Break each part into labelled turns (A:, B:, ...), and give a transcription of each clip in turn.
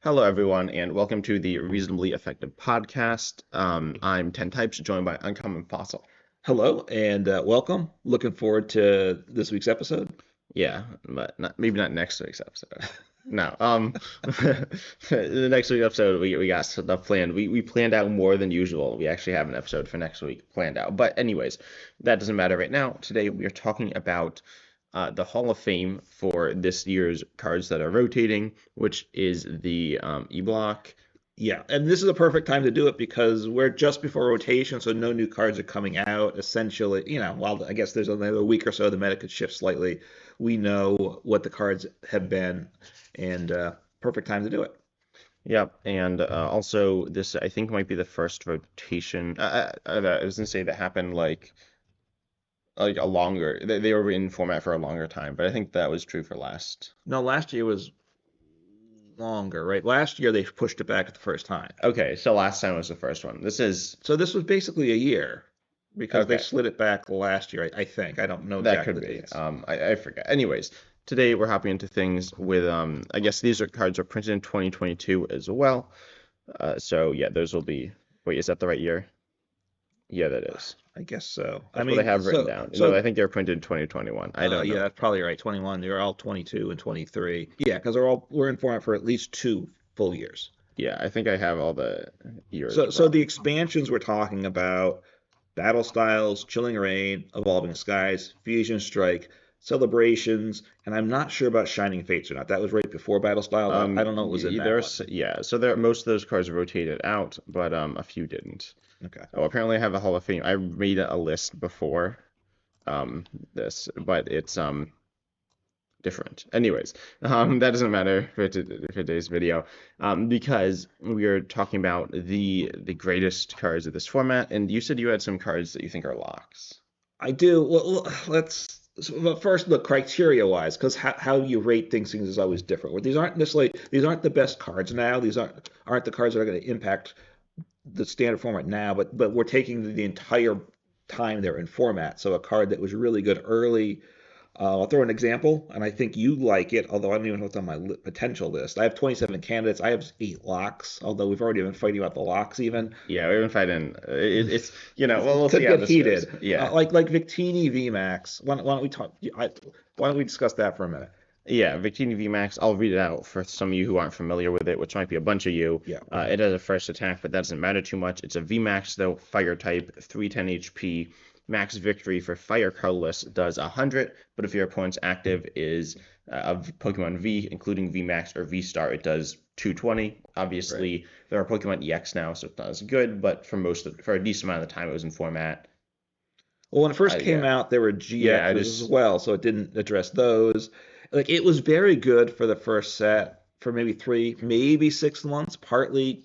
A: Hello, everyone, and welcome to the Reasonably Effective podcast. I'm 10 Types, joined by Uncommon Fossil.
B: Hello and welcome. Looking forward to this week's episode.
A: Yeah, but maybe not next week's episode. No, the next week's episode, we got stuff planned. We planned out more than usual. We actually have an episode for next week planned out. But anyways, that doesn't matter right now. Today, we are talking about the Hall of Fame for this year's cards that are rotating, which is the E-Block.
B: Yeah, and this is a perfect time to do it because we're just before rotation, so no new cards are coming out. Essentially, while I guess there's another week or so, the meta could shift slightly. We know what the cards have been, and perfect time to do it.
A: Yep, and also this I think might be the first rotation. I was gonna say that happened like a longer. They were in format for a longer time, but I think that was true for last.
B: No, last year was longer, right? Last year they pushed it back at the first time.
A: Okay, so last time was the first one. This is
B: So this was basically a year because they
A: okay.
B: slid it back last year, I think. I don't know
A: That
B: exactly
A: could
B: the
A: be.
B: dates.
A: I forget. Anyways, today we're hopping into things with I guess these cards are printed in 2022 as well. So yeah, those will be. Wait, is that the right year? Yeah, that is.
B: I guess so.
A: That's what I have written down. No, I think they're printed in 2021. I don't
B: yeah,
A: know.
B: that's probably right. 21. They're all 22 and 23. Yeah, because we're in format for at least 2 full years.
A: Yeah, I think I have all the years
B: So
A: wrong.
B: the expansions we're talking about: Battle Styles, Chilling Reign, Evolving Skies, Fusion Strike, Celebrations, and I'm not sure about Shining Fates or not. That was right before Battle Styles. I don't know what was in that one.
A: Yeah, so there most of those cards rotated out, but a few didn't.
B: Okay.
A: Oh, apparently I have a Hall of Fame. I made a list before this, but it's different. Anyways, that doesn't matter for today's video, because we are talking about the greatest cards of this format, and you said you had some cards that you think are locks.
B: I do. Well, but first look criteria wise, because how you rate things is always different. These aren't the best cards now. These aren't the cards that are going to impact the standard format now, but we're taking the entire time they're in format. So a card that was really good early. I'll throw an example, and I think you like it, although I don't even know what's on my potential list. I have 27 candidates. I have 8 locks, although we've already been fighting about the locks even.
A: Yeah, we've been fighting. It's well, we'll
B: Could
A: see how
B: get
A: this goes.
B: heated.
A: Yeah.
B: Like Victini VMAX. Why don't we talk? Why don't we discuss that for a minute?
A: Yeah, Victini VMAX, I'll read it out for some of you who aren't familiar with it, which might be a bunch of you.
B: Yeah.
A: It has a first attack, but that doesn't matter too much. It's a VMAX, though, fire type, 310 HP. Max victory for fire colorless does 100, but if your opponent's active is of Pokemon V, including VMAX or V-Star, it does 220. Obviously,
B: Right.
A: there are Pokemon EX now, so it's not as good, but for a decent amount of the time, it was in format.
B: Well, when it first came
A: Yeah.
B: out, there were
A: Yeah, I
B: GXs as
A: just
B: well, so it didn't address those. Like it was very good for the first set for maybe 3, maybe 6 months, partly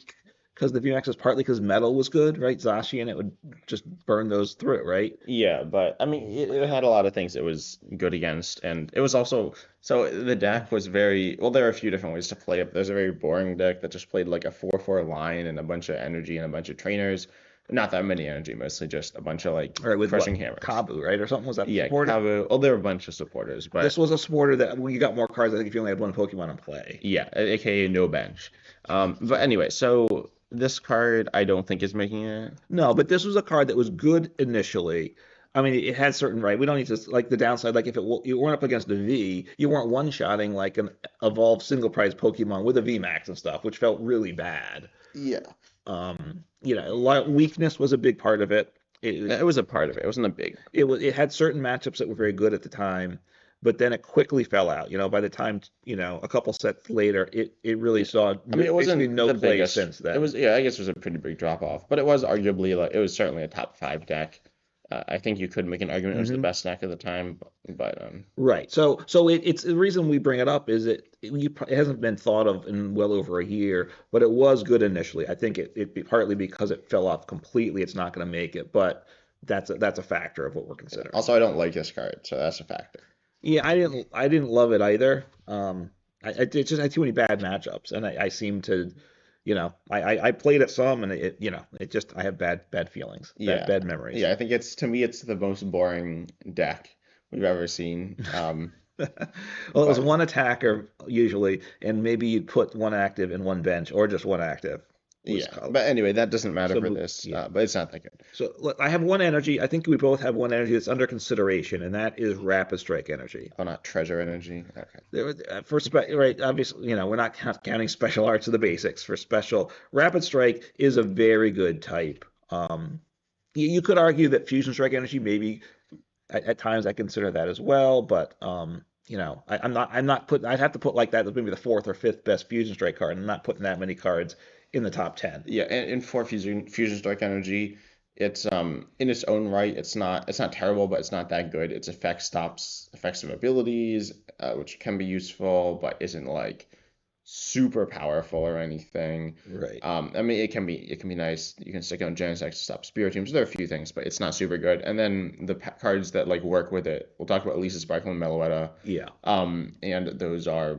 B: because the VMAX was partly because metal was good, right? Zashi and it would just burn those through, right?
A: Yeah, but I mean, it had a lot of things it was good against, and it was also so the deck was very well. There are a few different ways to play it. There's a very boring deck that just played like a 4/4 line and a bunch of energy and a bunch of trainers. Not that many energy, mostly just a bunch of like
B: All right, with
A: crushing
B: what?
A: hammers.
B: Kabu, right? Or something was that the
A: Yeah,
B: supporter?
A: Kabu. Oh, there were a bunch of supporters,
B: This
A: but
B: was a supporter that when you got more cards, I think if you only had one Pokemon in play.
A: yeah, aka no bench. But anyway, so this card I don't think is making it.
B: No, but this was a card that was good initially. I mean, it had certain right. We don't need to like the downside. Like if you weren't up against a V, you weren't one-shotting like an evolved single prize Pokemon with a V Max and stuff, which felt really bad.
A: Yeah.
B: Weakness was a big part of it.
A: It was a part of it. It wasn't a big.
B: It had certain matchups that were very good at the time, but then it quickly fell out. By the time a couple sets later, it really saw
A: I mean, it
B: basically
A: wasn't
B: no
A: the
B: play
A: biggest.
B: since
A: It
B: then.
A: was, yeah, I guess it was a pretty big drop off, but it was arguably like it was certainly a top five deck. I think you could make an argument it was the
B: Hmm.
A: best deck of the time, but
B: Right. So it's the reason we bring it up is it hasn't been thought of in well over a year, but it was good initially. I think partly because it fell off completely, it's not going to make it, but that's a factor of what we're considering.
A: also I don't like this card, so that's a factor.
B: Yeah, I didn't love it either. It just had too many bad matchups, and I seem to, I played it some, and it just I have bad feelings,
A: Yeah,
B: bad memories.
A: yeah, I think it's to me it's the most boring deck we've ever seen.
B: Well, it was
A: But
B: one attacker usually, and maybe you'd put one active and one bench, or just one active. Was
A: yeah, but anyway, that doesn't matter for
B: so
A: this.
B: yeah.
A: But it's not that good.
B: So look, I have one energy. I think we both have one energy that's under consideration, and that is rapid strike energy.
A: Oh, not treasure energy. Okay.
B: Right, obviously, we're not counting special arts or the basics. For special, rapid strike is a very good type. You could argue that fusion strike energy maybe at times I consider that as well, but I'm not putting. I'd have to put like that as maybe the fourth or fifth best fusion strike card. I'm not putting that many cards in the top 10.
A: Yeah, and in for fusion strike energy, it's in its own right, it's not terrible, but it's not that good. Its effect stops effects of abilities, which can be useful, but isn't like super powerful or anything.
B: Right.
A: I mean, it can be nice. You can stick it on Genesis X to stop Spirit Teams. There are a few things, but it's not super good. And then the cards that like work with it, we'll talk about Lisa Sparkle and Meloetta.
B: Yeah.
A: And those are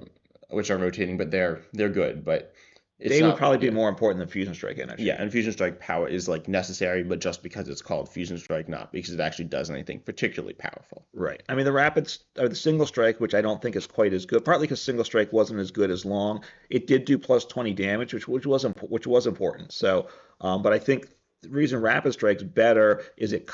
A: which are rotating, but they're good, but it's
B: They would
A: not.
B: probably be
A: Yeah.
B: more important than fusion strike
A: Yeah,
B: energy.
A: and Fusion Strike power is like necessary, but just because it's called Fusion Strike, not because it actually does anything particularly powerful.
B: Right. I mean, the rapids or the single strike, which I don't think is quite as good, partly because single strike wasn't as good as long. It did do plus 20 damage, which was important. So, but I think the reason rapid strike's better is it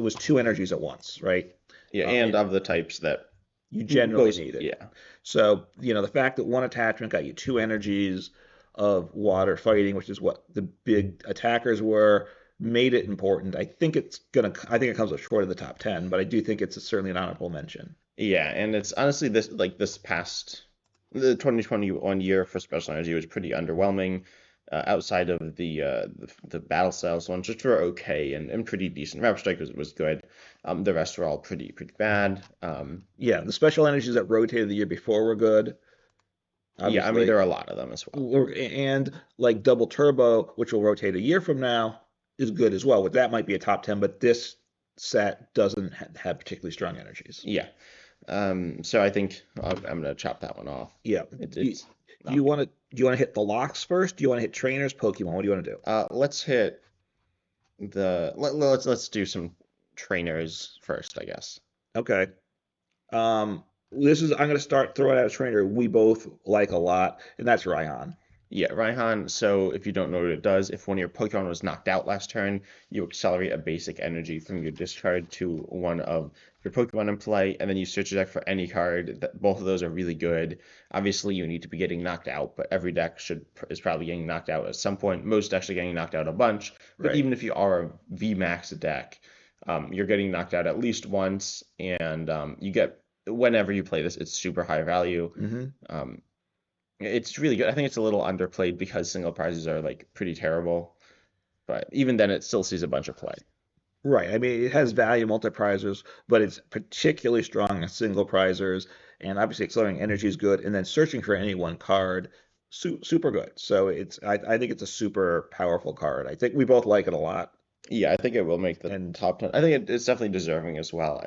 B: was two energies at once, right?
A: Yeah,
B: Uh,
A: and
B: it,
A: of the types that
B: you generally
A: most,
B: need it.
A: yeah,
B: So, the fact that one attachment got you two energies of water fighting, which is what the big attackers were, made it important. I think it comes up short of the top 10, but I do think it's certainly an honorable mention.
A: yeah, and it's honestly this past the 2021 year for Special Energy was pretty underwhelming. Outside of the battle styles ones, which were okay and pretty decent. Rapid Strike was good. The rest were all pretty bad.
B: Yeah, the special energies that rotated the year before were good,
A: Yeah, I mean there
B: obviously.
A: are a lot of them as well.
B: And like double turbo, which will rotate a year from now, is good as well. That might be a top 10, but this set doesn't have particularly strong energies.
A: Yeah. So I think I'm gonna chop that one off.
B: Yeah.
A: It,
B: Do you,
A: it's
B: do you
A: not good.
B: want to do you want to hit the locks first? Do you want to hit trainers, Pokemon? What do you want to do?
A: Let's hit let's do some trainers first, I guess.
B: Okay. I'm gonna start throwing out a trainer we both like a lot, and that's Raihan.
A: Yeah, Raihan. So if you don't know what it does, if one of your Pokemon was knocked out last turn, you accelerate a basic energy from your discard to one of your Pokemon in play, and then you search your deck for any card. Both of those are really good. Obviously, you need to be getting knocked out, but every deck is probably getting knocked out at some point. Most decks are getting knocked out a bunch. But
B: Right.
A: even if you are a VMAX deck, you're getting knocked out at least once, and you get whenever you play this, it's super high value.
B: hmm
A: Um, it's really good. I think it's a little underplayed because single prizes are like pretty terrible, but even then, it still sees a bunch of play.
B: Right. I mean, it has value multi-prizers, but it's particularly strong in single prizers, and obviously accelerating energy is good, and then searching for any one card, super good. So I think it's a super powerful card. I think we both like it a lot,
A: Yeah, I think it will make the
B: and
A: top 10. I think it's definitely deserving as well.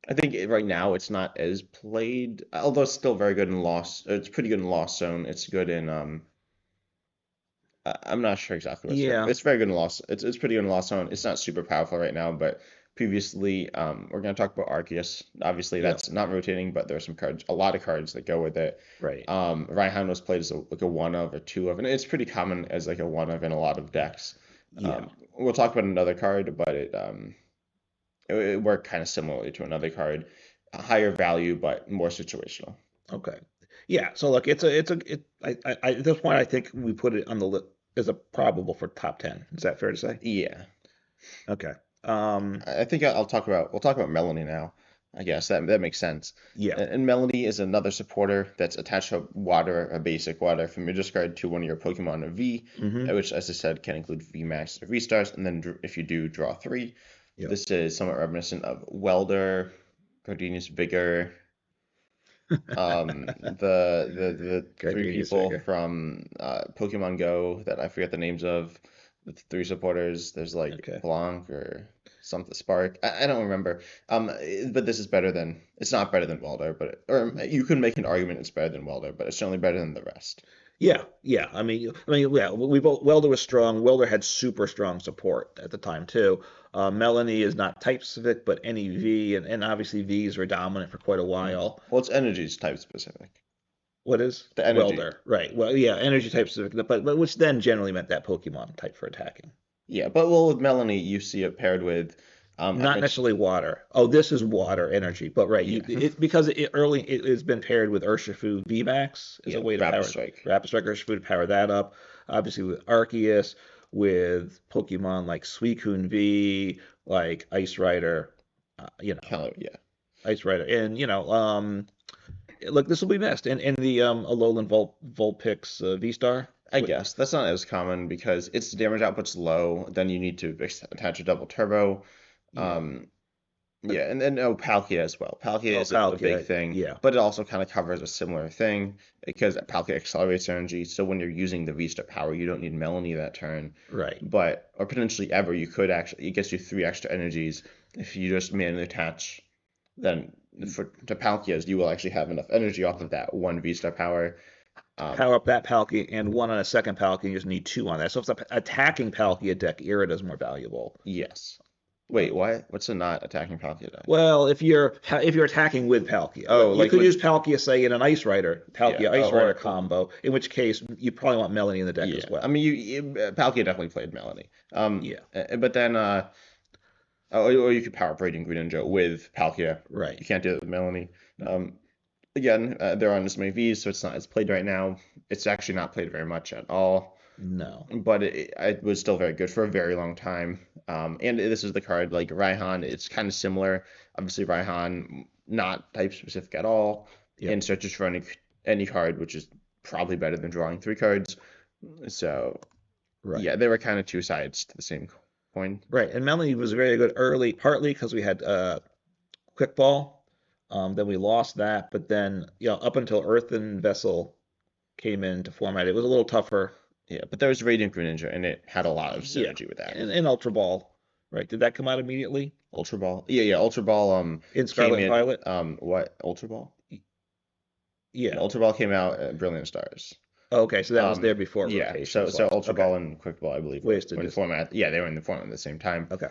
A: I think right now it's not as played, although it's still very good in Lost. It's pretty good in Lost Zone. It's good in I'm not sure exactly what it's good.
B: yeah,
A: It's very good in Lost. It's pretty good in Lost Zone. It's not super powerful right now, but previously, we're gonna talk about Arceus. Obviously,
B: yeah,
A: that's not rotating, but there are some cards, a lot of cards that go with it.
B: right,
A: Raihan was played as like a one of or two of, and it's pretty common as like a one of in a lot of decks.
B: yeah.
A: We'll talk about another card, but it worked kind of similarly to another card, a higher value but more situational.
B: Okay, yeah. So look, at this point, I think we put it on the list as a probable for top 10. Is that fair to say?
A: Yeah,
B: Okay. Um,
A: I think we'll talk about Melanie now. I guess that makes sense.
B: yeah.
A: And Melanie is another supporter that's attached to water, a basic water from your discard to one of your Pokemon of V,
B: hmm
A: which, as I said, can include V Max or V Stars, and then if you do, draw three.
B: Yep.
A: This is somewhat reminiscent of Welder, Gardenia's Vigor, the three
B: Gardenia's
A: people
B: figure.
A: from Pokemon Go that I forget the names of, the three supporters. There's like
B: Okay.
A: Blanc or something Spark. I don't remember. But this is better than. It's not better than Welder, but or you could make an argument it's better than Welder, but it's certainly better than the rest.
B: Yeah. Yeah. We both Welder was strong. Welder had super strong support at the time too. Melanie is not type specific, but any V, and obviously Vs were dominant for quite a while.
A: Well, its energy is type specific.
B: What is
A: The energy.
B: Welder? Right. Well, yeah, energy type specific, but which then generally meant that Pokemon type for attacking.
A: Yeah, but well, with Melanie, you see it paired with, I
B: Not
A: mentioned,
B: necessarily water. Oh, this is water energy, but right,
A: yeah,
B: because it has been paired with Urshifu VMAX as a
A: yeah,
B: way to
A: Rapid
B: power
A: Strike.
B: Rapid Strike Urshifu to power that up. Obviously with Arceus, with Pokemon like Suicune V, like Ice Rider,
A: Yeah.
B: Ice Rider, and look, this will be missed. And the Alolan Vulpix V Star.
A: I guess that's not as common because its damage output's low. Then you need to attach a double turbo.
B: Yeah.
A: Um, yeah, and then Palkia as well. Palkia
B: Oh,
A: is a big
B: Palkia.
A: thing,
B: Yeah.
A: but it also kind of covers a similar thing because Palkia accelerates energy. So when you're using the V-Star power, you don't need Melanie that turn.
B: Right.
A: But or potentially ever, you could actually it gets you 3 extra energies if you just manually attach. Then to Palkia's, you will actually have enough energy off of that one V-Star power. Um,
B: Power up that Palkia and one on a second Palkia, you just need two on that. So if it's attacking Palkia deck, Irida is more valuable.
A: yes. Wait, what? What's a not attacking Palkia deck?
B: Well, if you're attacking with Palkia,
A: Oh,
B: you
A: like
B: could
A: with
B: use Palkia, say, in an Ice Rider,
A: yeah,
B: Palkia Ice Rider
A: or
B: combo, in which case you probably want Melanie in the deck
A: yeah.
B: as
A: I
B: well.
A: mean, Palkia definitely played Melanie.
B: Yeah,
A: But then or you could power up Radiant Greninja with Palkia.
B: right.
A: You can't do it with Melanie. Um, again, there aren't as many Vs, so it's not as played right now. It's actually not played very much at all,
B: No.
A: but it was still very good for a very long time. And this is the card like Raihan. It's kind of similar. Obviously, Raihan not type specific at all,
B: Yep.
A: and searches for any card, which is probably better than drawing 3 cards. So
B: Right.
A: yeah, they were kind of two sides to the same coin.
B: Right. And Melanie was very good early, partly because we had Quick Ball. Then we lost that, but then up until Earthen Vessel came into format, it was a little tougher.
A: Yeah, but there was Radiant Greninja, and it had a lot of
B: Yeah.
A: synergy with that.
B: And Ultra Ball, right? Did that come out immediately
A: Ultra Ball. Yeah, Ultra Ball
B: in
A: came
B: Scarlet and
A: in
B: Violet?
A: what Ultra Ball?
B: Yeah.
A: Ultra Ball came out at Brilliant Stars.
B: Oh, okay, so that was there before
A: Yeah,
B: rotation was
A: so
B: lost.
A: Ultra
B: Okay.
A: Ball and Quick Ball, I believe,
B: Wasted
A: were in
B: just
A: format. Yeah, they were in the format at the same time.
B: okay.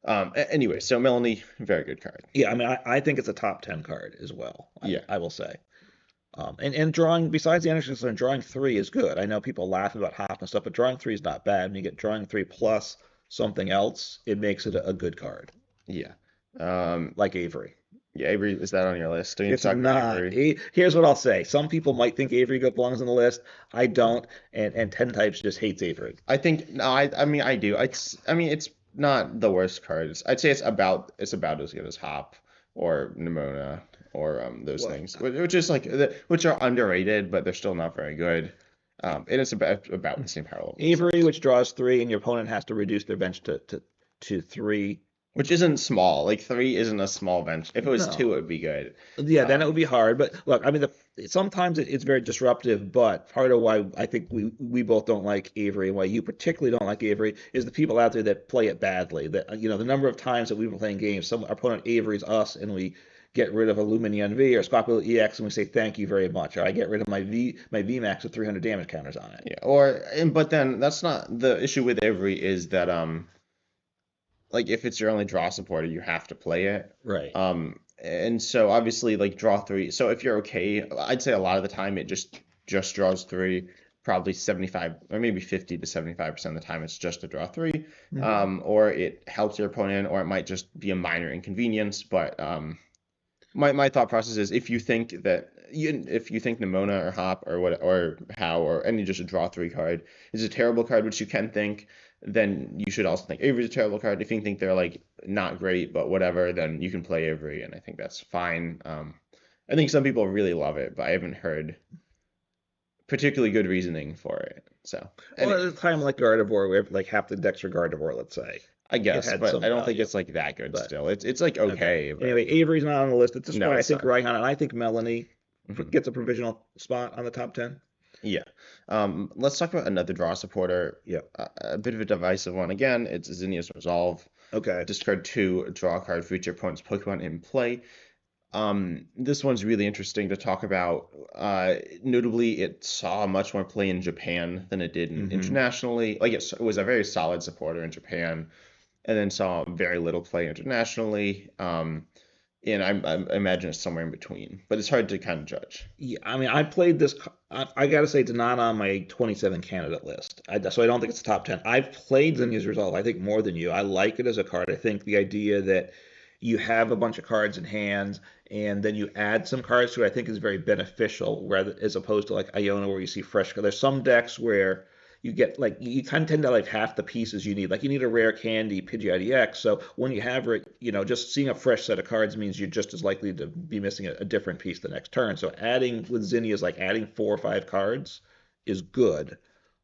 A: Anyway, so Melanie, very good card.
B: Yeah, I mean, I think it's a top 10 card as well.
A: Yeah.
B: I will say. And drawing, besides the energy system, drawing three is good. I know people laugh about Hop and stuff, but drawing three is not bad. When you get drawing three plus something else, it makes it a good card,
A: Yeah. Um,
B: like Avery.
A: yeah, Avery, is that on your list? Do you need to
B: It's
A: talk about
B: not.
A: Avery?
B: Here's what I'll say. Some people might think Avery belongs on the list. I don't, and 10 types just hates Avery.
A: I think no, I mean I do. I mean it's not the worst cards. I'd say it's about as good as Hop or Nimona or those
B: Well,
A: things, which is like which are underrated, but they're still not very good. And it's about the same power level,
B: Avery, which draws three, and your opponent has to reduce their bench to three.
A: which isn't small. Like 3 isn't a small bench. If it was
B: No.
A: 2, it would be good.
B: Yeah, then it
A: Um,
B: would be hard. But look, I mean, sometimes it's very disruptive. But part of why I think we both don't like Avery, and why you particularly don't like Avery, is the people out there that play it badly. That the number of times that we've been playing games, our opponent Avery's us, and we get rid of a Lumineon V or Squawkle EX, and we say thank you very much, or I get rid of my VMAX with 300 damage counters on it.
A: yeah, but then that's not the issue with Avery is that like if it's your only draw supporter, you have to play it.
B: Right.
A: And so obviously like draw 3. So if you're okay, I'd say a lot of the time it just draws 3, probably 75 or maybe 50 to 75% of the time it's just a draw 3.
B: Mhm.
A: Or it helps your opponent, or it might just be a minor inconvenience. But my thought process is if you think Nimona or Hop or what or How or any just a draw 3 card is a terrible card, which you can think, then you should also think Avery's a terrible card. If you think they're like not great but whatever, then you can play Avery, and I think that's fine. I think some people really love it, but I haven't heard particularly good reasoning for it. So
B: Well,
A: and
B: at a time like Gardevoir, where like half the decks are Gardevoir, let's say,
A: I
B: it
A: guess,
B: had
A: but
B: some
A: I don't think
B: value.
A: it's like that good
B: But
A: still. It's like
B: okay.
A: okay, but
B: Anyway, Avery's not on the list. At this
A: no,
B: point, I
A: it's
B: think
A: not.
B: Raihan and I think Melanie
A: Mhm.
B: gets a provisional spot on the top 10.
A: Yeah. Let's talk about another draw supporter.
B: Yep.
A: A bit of a divisive one. Again, it's Zenis Resolve.
B: Okay.
A: Discard 2, draw a card for each of your opponent's Pokemon in play. This one's really interesting to talk about. Notably, it saw much more play in Japan than it did
B: Hmm.
A: internationally. Like it was a very solid supporter in Japan, and then saw very little play internationally. And I imagine it's somewhere in between, but it's hard to kind of judge.
B: Yeah, I mean, I played this. I got to say, it's not on my 27 candidate list. So I don't think it's top 10. I've played Zenis Resolve, I think, more than you. I like it as a card. I think the idea that you have a bunch of cards in hand and then you add some cards to it, I think is very beneficial, rather as opposed to like Iona where you see fresh. There's some decks where you get like you kind of tend to like half the pieces you need. Like you need a rare candy Pidgeotix. So when you have it, just seeing a fresh set of cards means you're just as likely to be missing a different piece the next turn. So adding with Zinnia is like adding 4 or 5 cards is good.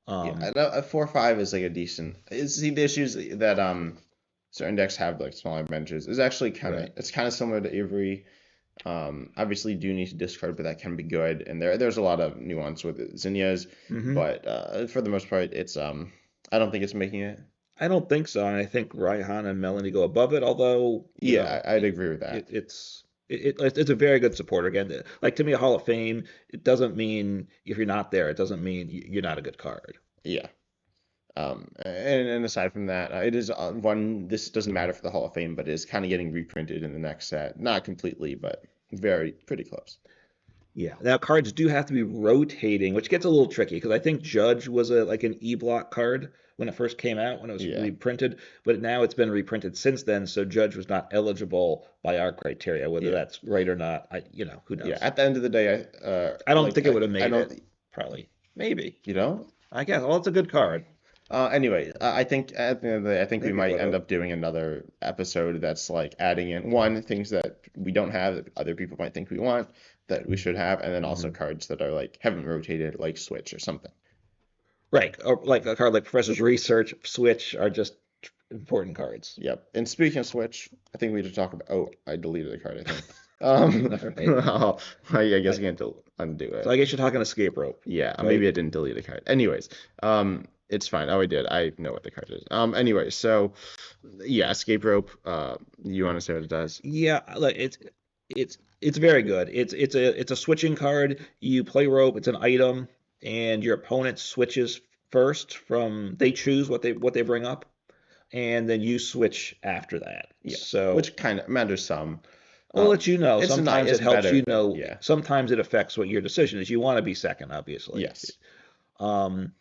A: Yeah,
B: Um,
A: a 4 or 5 is like a decent. See, the issues that certain decks have like smaller benches is actually
B: right.
A: it's kind of similar to Avery. Obviously, you do need to discard, but that can be good. And there's a lot of nuance with it. Zinnias,
B: Hmm.
A: but for the most part, it's I don't think it's making it.
B: I don't think so, and I think Raihan and Melanie go above it. Although
A: Yeah, I'd agree with that.
B: it's a very good supporter. Again, like to me, a Hall of Fame. It doesn't mean if you're not there, it doesn't mean you're not a good card.
A: Yeah. And aside from that, it is one. This doesn't matter for the Hall of Fame, but it is kind of getting reprinted in the next set. Not completely, but very pretty close.
B: Yeah. Now cards do have to be rotating, which gets a little tricky because I think Judge was a like an E-block card when it first came out when it was
A: Yeah.
B: reprinted, but now it's been reprinted since then, so Judge was not eligible by our criteria. Whether
A: Yeah.
B: that's right or not, who
A: Yeah.
B: knows?
A: At the end of the day,
B: I don't think it would have
A: I
B: made
A: don't,
B: it. Probably, maybe.
A: you know.
B: I guess. Well, it's a good card.
A: Anyway, I think at the end of the day, I think we
B: Maybe it
A: might
B: would
A: end
B: have.
A: up doing another episode that's like adding in one things that we don't have that other people might think we want that we should have, and then also
B: Hmm.
A: cards that are like haven't rotated, like Switch or something.
B: Right, or like a card like Professor's Research, Switch are just important cards.
A: Yep. And speaking of Switch, I think we need to talk about. Oh, I deleted a card, I think.
B: All right.
A: I guess
B: I,
A: I can't undo
B: so
A: it.
B: I guess you're talking escape rope,
A: Yeah,
B: right?
A: maybe I didn't delete a card. Anyways, it's fine. Oh, I did. I know what the card is. Anyway, so yeah, escape rope. You want to say what it does?
B: Yeah, like it's very good. It's a switching card. You play rope. It's an item, and your opponent switches first from they choose what they bring up, and then you switch after that.
A: Yeah,
B: So
A: which kind of matters some.
B: well, let you know.
A: It's not.
B: Sometimes it
A: It's
B: helps
A: better.
B: you know.
A: Yeah.
B: Sometimes it affects what your decision is. You want to be second, obviously.
A: Yes.
B: Um,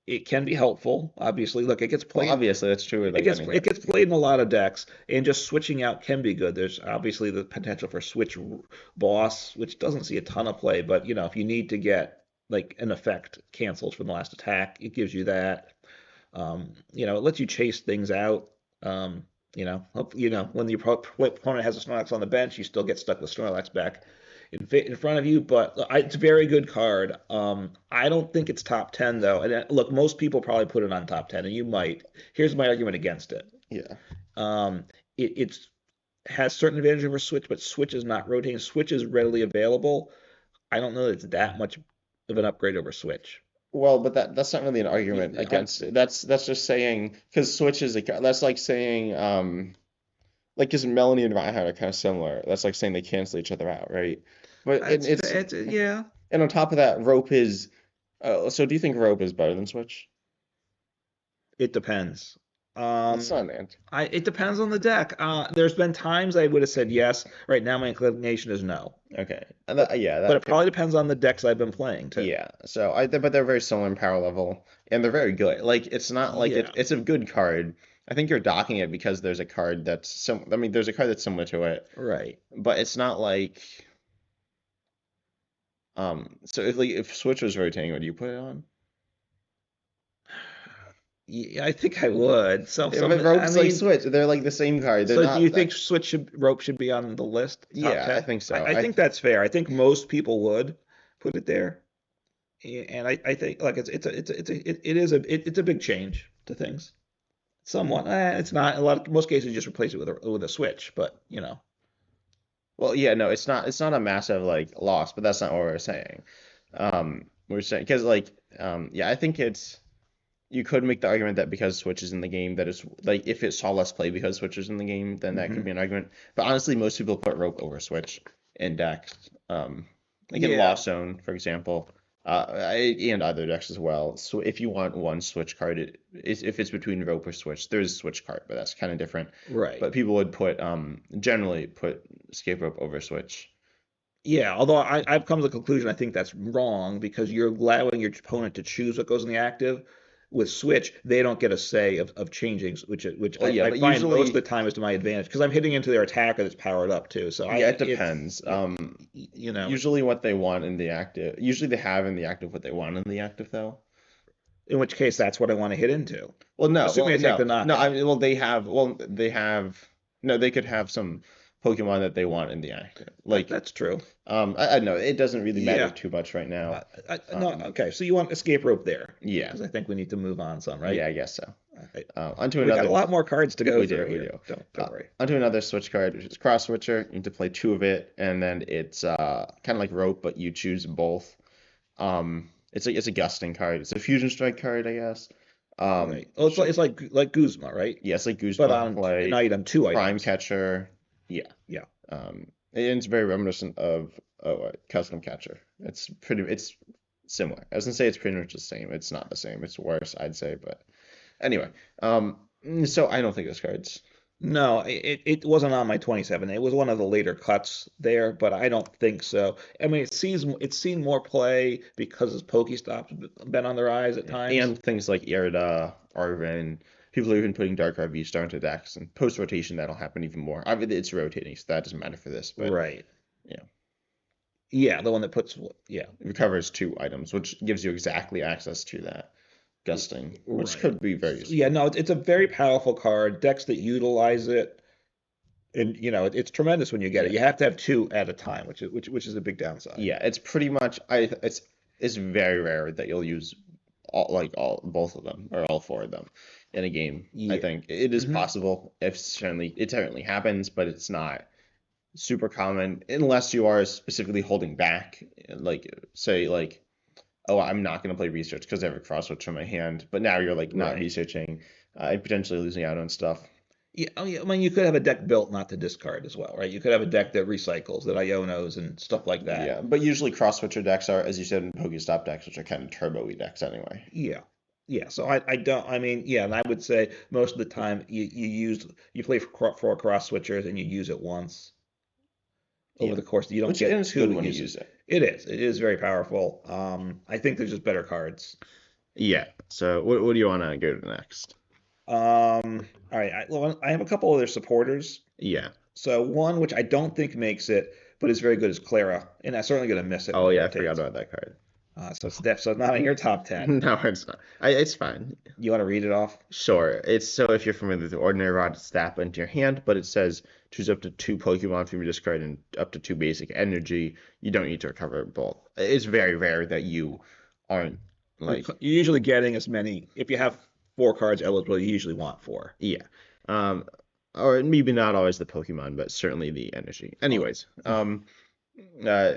B: it can be helpful, obviously. Look, it gets
A: Well,
B: played.
A: obviously that's true with
B: It
A: like
B: gets
A: any
B: it
A: deck.
B: gets played in a lot of decks, and just switching out can be good. There's obviously the potential for switch boss, which doesn't see a ton of play, but if you need to get like an effect canceled from the last attack, it gives you that. It lets you chase things out. When your opponent has a Snorlax on the bench, you still get stuck with Snorlax back in front of you. But it's a very good card. I don't think it's top 10 though. And look, most people probably put it on top 10, and you might. Here's my argument against it.
A: Yeah.
B: Um, it's has certain advantage over Switch, but Switch is not rotating. Switch is readily available. I don't know that it's that much of an upgrade over Switch.
A: Well, but that's not really an argument
B: I,
A: against it. That's just saying because Switch is that's like saying like because Melanie and Reinhardt are kind of similar. That's like saying they cancel each other out, right? But
B: yeah.
A: and on top of that, rope is. So do you think rope is better than Switch?
B: It depends.
A: That's
B: Um,
A: not an answer.
B: it depends on the deck. There's been times I would have said yes. Right now, my inclination is no.
A: Okay. And
B: But
A: yeah,
B: but it
A: that
B: probably depends on the decks I've been playing too.
A: yeah. So but they're very similar in power level, and they're very good. Like it's not like
B: Yeah,
A: it's a good card. I think you're docking it because there's a card that's some. I mean, there's a card that's similar to it,
B: right.
A: but it's not like So if Switch was rotating, would you put it on?
B: Yeah, I think I would.
A: Yeah, but
B: I
A: rope's like
B: mean,
A: Switch. They're like the same card. They're
B: so do
A: not
B: you
A: that.
B: think rope should be on the list, top
A: Yeah, I
B: 10?
A: think so.
B: I think that's fair. I think most people would put it there. And I think like it's a big change to things. Somewhat. It's not a lot of most cases you just replace it with a switch, but
A: Well, yeah, no, it's not a massive like loss, but that's not what we're saying. We're saying because like yeah, I think it's You could make the argument that because Switch is in the game, that it's like if it saw less play because Switch is in the game, then that could
B: Hmm.
A: be an argument. But honestly, most people put Rope over Switch in decks. Like in
B: Yeah.
A: Lost Zone, for example, and other decks as well. So if you want one Switch card, if it's between Rope or Switch, there's a Switch card, but that's kind of different.
B: Right.
A: But people would put generally put Escape Rope over Switch.
B: Yeah, although I've come to the conclusion I think that's wrong because you're allowing your opponent to choose what goes in the active. With Switch, they don't get a say of changing, which
A: Well, yeah,
B: I
A: but
B: find most of the
A: usually,
B: time is to my advantage because I'm hitting into their attacker that's powered up too. So
A: yeah, it
B: it's
A: depends.
B: you know,
A: Usually what they want in the active, usually they have in the active what they want in the active though.
B: in which case that's what I want to hit into.
A: Well, no,
B: Assuming I take the
A: no. I
B: knockout.
A: mean, they have, no, they could have some Pokemon that they want in the active. Like,
B: That's true.
A: I know it doesn't really matter
B: Yeah.
A: too much right now.
B: No,
A: Um,
B: okay. So you want escape rope there
A: yeah,
B: because I think we need to move on some, right?
A: yeah, I guess so.
B: Okay.
A: Onto
B: We got a
A: another,
B: lot more cards to go
A: we do,
B: through
A: we
B: here.
A: do.
B: Don't worry.
A: Onto another switch card, which is Cross Switcher. You need to play two of it, and then it's kind of like Rope, but you choose both. It's a gusting card. It's a fusion strike card, I guess.
B: Right. Oh, it's like Guzma, right?
A: Yeah, it's like
B: But
A: Goosebump
B: on an
A: play,
B: item, two
A: Prime
B: items.
A: Catcher. Yeah.
B: Yeah.
A: And it's very reminiscent of Custom Catcher. It's similar. I was gonna say it's pretty much the same. It's not the same. It's worse, I'd say. But anyway, so I don't think this card's.
B: No, it wasn't on my 27. It was one of the later cuts there, but I don't think so. I mean, it's seen more play because its Pokestops been on the rise at times.
A: And things like Irida, Arven, people are even putting Dark RV star into decks, and post rotation that'll happen even more. I mean, it's rotating, so that doesn't matter for this. But
B: Right.
A: yeah,
B: Yeah, the one that puts, yeah.
A: it recovers two items, which gives you exactly access to that gusting, which
B: Right.
A: could be very
B: Yeah,
A: useful.
B: no, it's a very powerful card. Decks that utilize it, and it's tremendous when you get it.
A: Yeah,
B: You have to have two at a time, which is a big downside.
A: yeah, it's pretty much. It's very rare that you'll use all both of them or all four of them in a game. I
B: Yeah.
A: think it is
B: Hmm.
A: possible if it certainly happens, but it's not super common unless you are specifically holding back. Like say like, oh, I'm not going to play research because I have a cross switch from my hand, but now you're like not
B: Right.
A: researching and potentially losing out on stuff.
B: Yeah, oh yeah. I mean, you could have a deck built not to discard as well, right? You could have a deck that recycles, that Ionos and stuff like that.
A: Yeah, but usually cross switcher decks are, as you said, in Pokestop decks, which are kind of turbo-y decks anyway.
B: Yeah. Yeah. So I don't, I mean, yeah, and I would say most of the time you play for cross switchers and you use it once over
A: Yeah,
B: the course. You don't
A: which and
B: get
A: it's good
B: two
A: when you
B: uses.
A: use it.
B: It is. It is very powerful. I think there's just better cards.
A: Yeah. So what do you want to go to next?
B: All right. Well, I have a couple other supporters.
A: Yeah.
B: So one which I don't think makes it, but is very good is Clara, and I'm certainly going to miss it when
A: Oh
B: it
A: yeah, I forgot
B: rotates.
A: about that card.
B: So it's not in your top 10.
A: No, it's not. It's fine.
B: You want to read it off?
A: Sure. It's so if you're familiar with the ordinary rod, it's tap into your hand, but it says choose up to two Pokemon from your discard and up to two basic energy. You don't need to recover both. It's very rare that you aren't like,
B: You're usually getting as many. If you have four cards eligible, you usually want four.
A: yeah. Um, or maybe not always the Pokemon, but certainly the energy. Anyways, uh,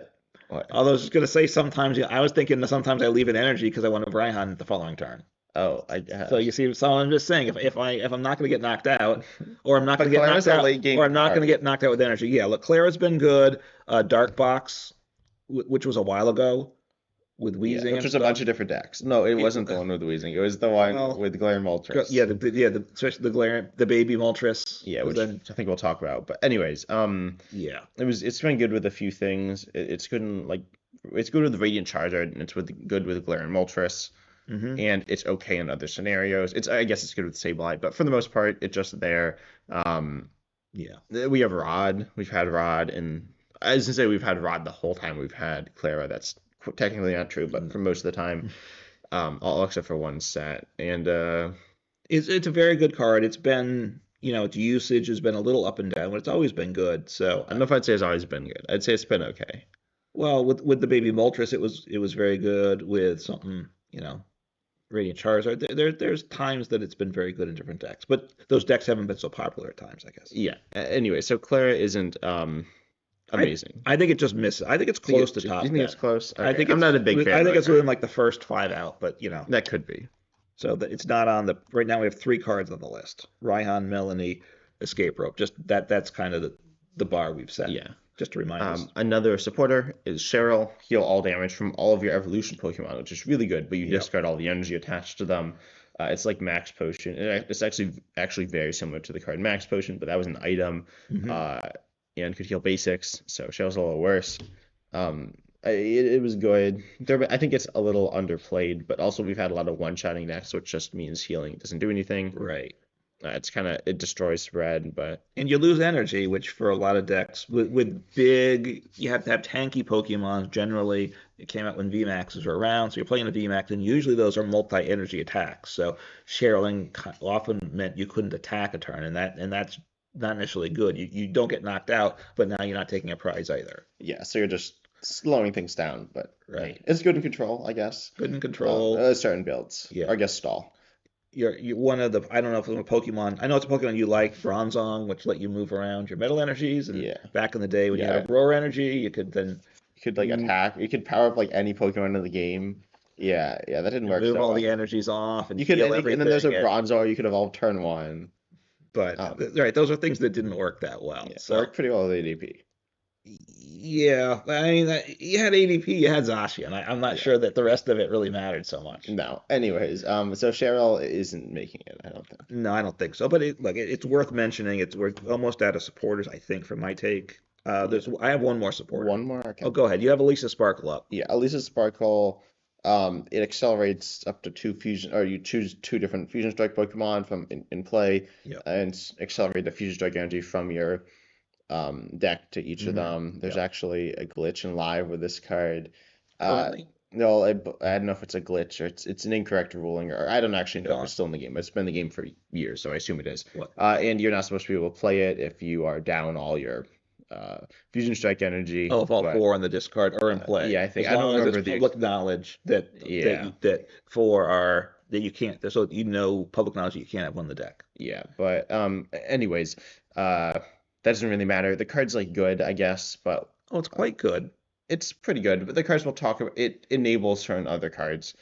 A: what?
B: Although I was just gonna say sometimes I was thinking that sometimes I leave an energy because I want to Raihan the following turn.
A: Oh,
B: So you see, so I'm just saying if I'm not gonna get knocked out, or I'm not
A: but
B: gonna get
A: Clara's
B: knocked
A: a
B: out,
A: late game
B: or I'm not gonna
A: card.
B: get knocked out with energy. Yeah, look, Clara's been good. Dark Box, which was a while ago with
A: Yeah,
B: Wheezing
A: which
B: and
A: was a bunch
B: stuff.
A: of different decks. No, it
B: It,
A: wasn't the one with Weezing. It was the one
B: well,
A: with Glare
B: yeah,
A: Moltres.
B: especially the baby Moltres
A: Yeah,
B: was
A: which
B: then
A: I think we'll talk about. But anyways,
B: yeah.
A: it's been good with a few things. It's good in like it's good with Radiant Charizard, and it's good with Glare and Moltres,
B: Hmm.
A: and it's okay in other scenarios. I guess it's good with Sableye, but for the most part, it's just there. Um,
B: Yeah.
A: we have Rod. We've had Rod, and I was gonna say we've had Rod the whole time we've had Clara. That's technically not true, but for most of the time, all except for one set. And
B: It's a very good card. It's been, its usage has been a little up and down, but it's always been good. So,
A: I don't know if I'd say it's always been good. I'd say it's been okay.
B: well, with the baby Moltres, it was very good. With something, Radiant Charizard, there's times that it's been very good in different decks, but those decks haven't been so popular at times, I guess.
A: Yeah. Anyway, so Clara isn't
B: I
A: amazing.
B: I think it just misses. I think it's close to
A: Do you
B: top
A: think
B: 10.
A: it's close?
B: I
A: Okay.
B: think
A: I'm not a big fan
B: I
A: of
B: think
A: that
B: it's within
A: card.
B: like the first five out, but
A: That could be.
B: So that it's not on the right now. We have 3 cards on the list: Raihan, Melanie, Escape Rope. Just that's kind of the bar we've set.
A: Yeah.
B: Just to remind us.
A: Another supporter is Cheryl. Heal all damage from all of your evolution Pokemon, which is really good, but you
B: Yep.
A: discard all the energy attached to them. It's like Max Potion. It's actually very similar to the card Max Potion, but that was an item,
B: Hmm.
A: uh, and could heal basics. So Cheryl's a little worse. It was good. I think it's a little underplayed, but also we've had a lot of one-shotting decks, which just means healing doesn't do anything.
B: Right.
A: It destroys spread, but
B: And you lose energy, which for a lot of decks with big, you have to have tanky Pokemon. Generally, it came out when VMAXs were around, so you're playing a VMAX, and usually those are multi-energy attacks. So Sherilyn often meant you couldn't attack a turn, and that's not necessarily good. You don't get knocked out, but now you're not taking a prize either.
A: yeah, so you're just slowing things down. But
B: Right.
A: it's good in control, I guess.
B: Good in control.
A: Certain builds,
B: Yeah.
A: or I guess stall.
B: You're one of the, I don't know if it's a Pokemon. I know it's a Pokemon you like, Bronzong, which let you move around your metal energies. And
A: Yeah.
B: back in the day when you
A: Yeah.
B: had a roar energy, you could then
A: You could like attack. You could power up like any Pokemon in the game. Yeah, that didn't work
B: move
A: so
B: all
A: well.
B: the energies off and
A: You could,
B: heal
A: and
B: everything.
A: then there's a Bronzor you could evolve turn 1.
B: But
A: Um,
B: right, those are things that didn't work that well.
A: yeah,
B: So
A: worked pretty well with ADP.
B: yeah, I mean, you had ADP, you had Zacian. I'm not
A: Yeah.
B: sure that the rest of it really mattered so much.
A: No. Anyways, so Cheryl isn't making it, I don't think.
B: No, I don't think so. But it's worth mentioning. We're almost out of supporters, I think, for my take. I have one more supporter.
A: One more? Okay.
B: Oh, go ahead. You have Elisa Sparkle up.
A: Yeah, Elisa Sparkle. It accelerates up to 2 fusion, or you choose 2 different Fusion Strike Pokemon from in play,
B: Yep.
A: and accelerate the Fusion Strike energy from your deck to each of them. There's
B: Yep.
A: actually a glitch in live with this card.
B: Currently?
A: No, I don't know if it's a glitch or it's an incorrect ruling, or I don't actually know if
B: Gone.
A: it's still in the game. It's been in the game for years, so I assume it is.
B: What?
A: And you're not supposed to be able to play it if you are down all your Fusion Strike energy.
B: Oh, if all
A: but
B: 4 on the discard are in play.
A: yeah, I think
B: As
A: I don't
B: long as
A: remember
B: it's
A: the
B: public knowledge that
A: Yeah.
B: that 4 are that you can't. So public knowledge that you can't have on the deck.
A: yeah, but anyways, that doesn't really matter. The card's like good, I guess, but
B: Oh, it's quite good.
A: it's pretty good. But the cards we'll talk about, it enables certain other cards.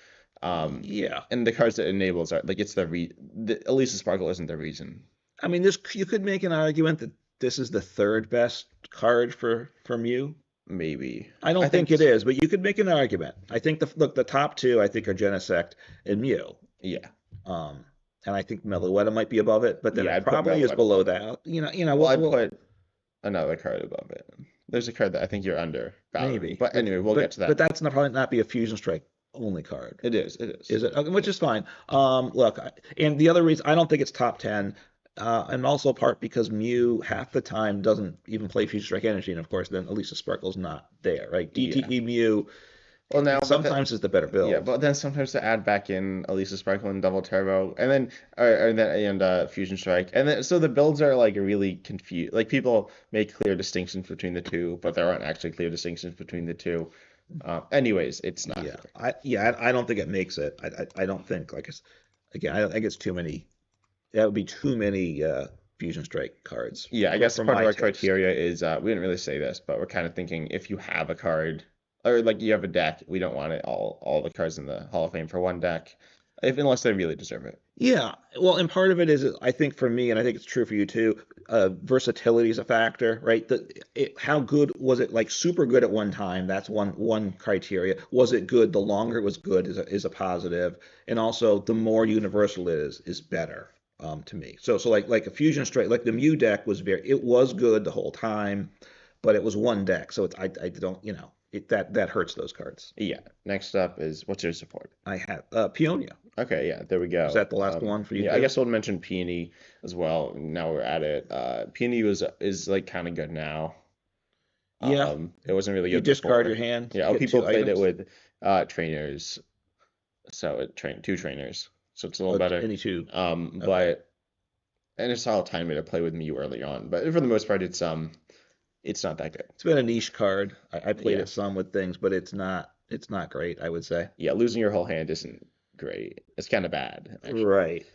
B: Yeah.
A: And the cards that enables are like it's the Elisa Sparkle isn't the reason.
B: I mean, you could make an argument that this is the 3rd best card for Mew.
A: Maybe.
B: I don't think it is, but you could make an argument. I think the top 2 I think are Genesect and Mew.
A: Yeah.
B: And I think Meloetta might be above it, but then
A: Yeah,
B: it
A: I'd put
B: probably is
A: Meloetta
B: below
A: above
B: that.
A: Well, I'd put another card above it. There's a card that I think you're under.
B: Maybe.
A: But anyway, we'll get to that.
B: But that's probably not be a Fusion Strike only card.
A: It is. It is.
B: Is it? Okay, which is fine. Look, and the other reason I don't think it's top 10, and also part because Mew half the time doesn't even play Fusion Strike Energy, and of course then Elisa Sparkle's not there, right? DTE Mew
A: Well, now
B: sometimes is the better build.
A: Yeah, but then sometimes to add back in Elisa Sparkle and Double Turbo, and then Fusion Strike, and then so the builds are like really confused. Like people make clear distinctions between the two, but there aren't actually clear distinctions between the two. Anyways, it's not.
B: I don't think it makes it. I don't think again I think it's too many. That would be too many Fusion Strike cards.
A: Yeah, I guess part of our
B: taste.
A: criteria is we didn't really say this, but we're kind of thinking if you have a card or like you have a deck, we don't want it all the cards in the Hall of Fame for one deck, unless they really deserve it.
B: Yeah, well, and part of it is I think for me, and I think it's true for you too. Versatility is a factor, right? How good was it? Like super good at one time. That's one criteria. Was it good? The longer it was good is a positive, and also the more universal it is better. To me, so like a Fusion Strike, like the Mew deck it was good the whole time, but it was one deck, so I don't that hurts those cards.
A: Yeah. Next up is what's your support?
B: I have Peonia.
A: Okay, yeah, there we go.
B: Is that the last one for you?
A: Yeah,
B: too?
A: I guess we'll mention Peony as well. Now we're at it. Peony is like kind of good now.
B: Yeah.
A: It wasn't really good
B: You discard
A: before.
B: your hand.
A: Yeah,
B: you get
A: people
B: 2
A: played
B: items.
A: it with trainers, so it trained 2 trainers, so it's a little better.
B: Any 2.
A: But and it's all time to play with Mew early on, but for the most part, it's not that good.
B: It's been a niche card. I played
A: Yeah.
B: it some with things, but it's not great, I would say.
A: Yeah, losing your whole hand isn't great. It's kind of bad, actually.
B: Right.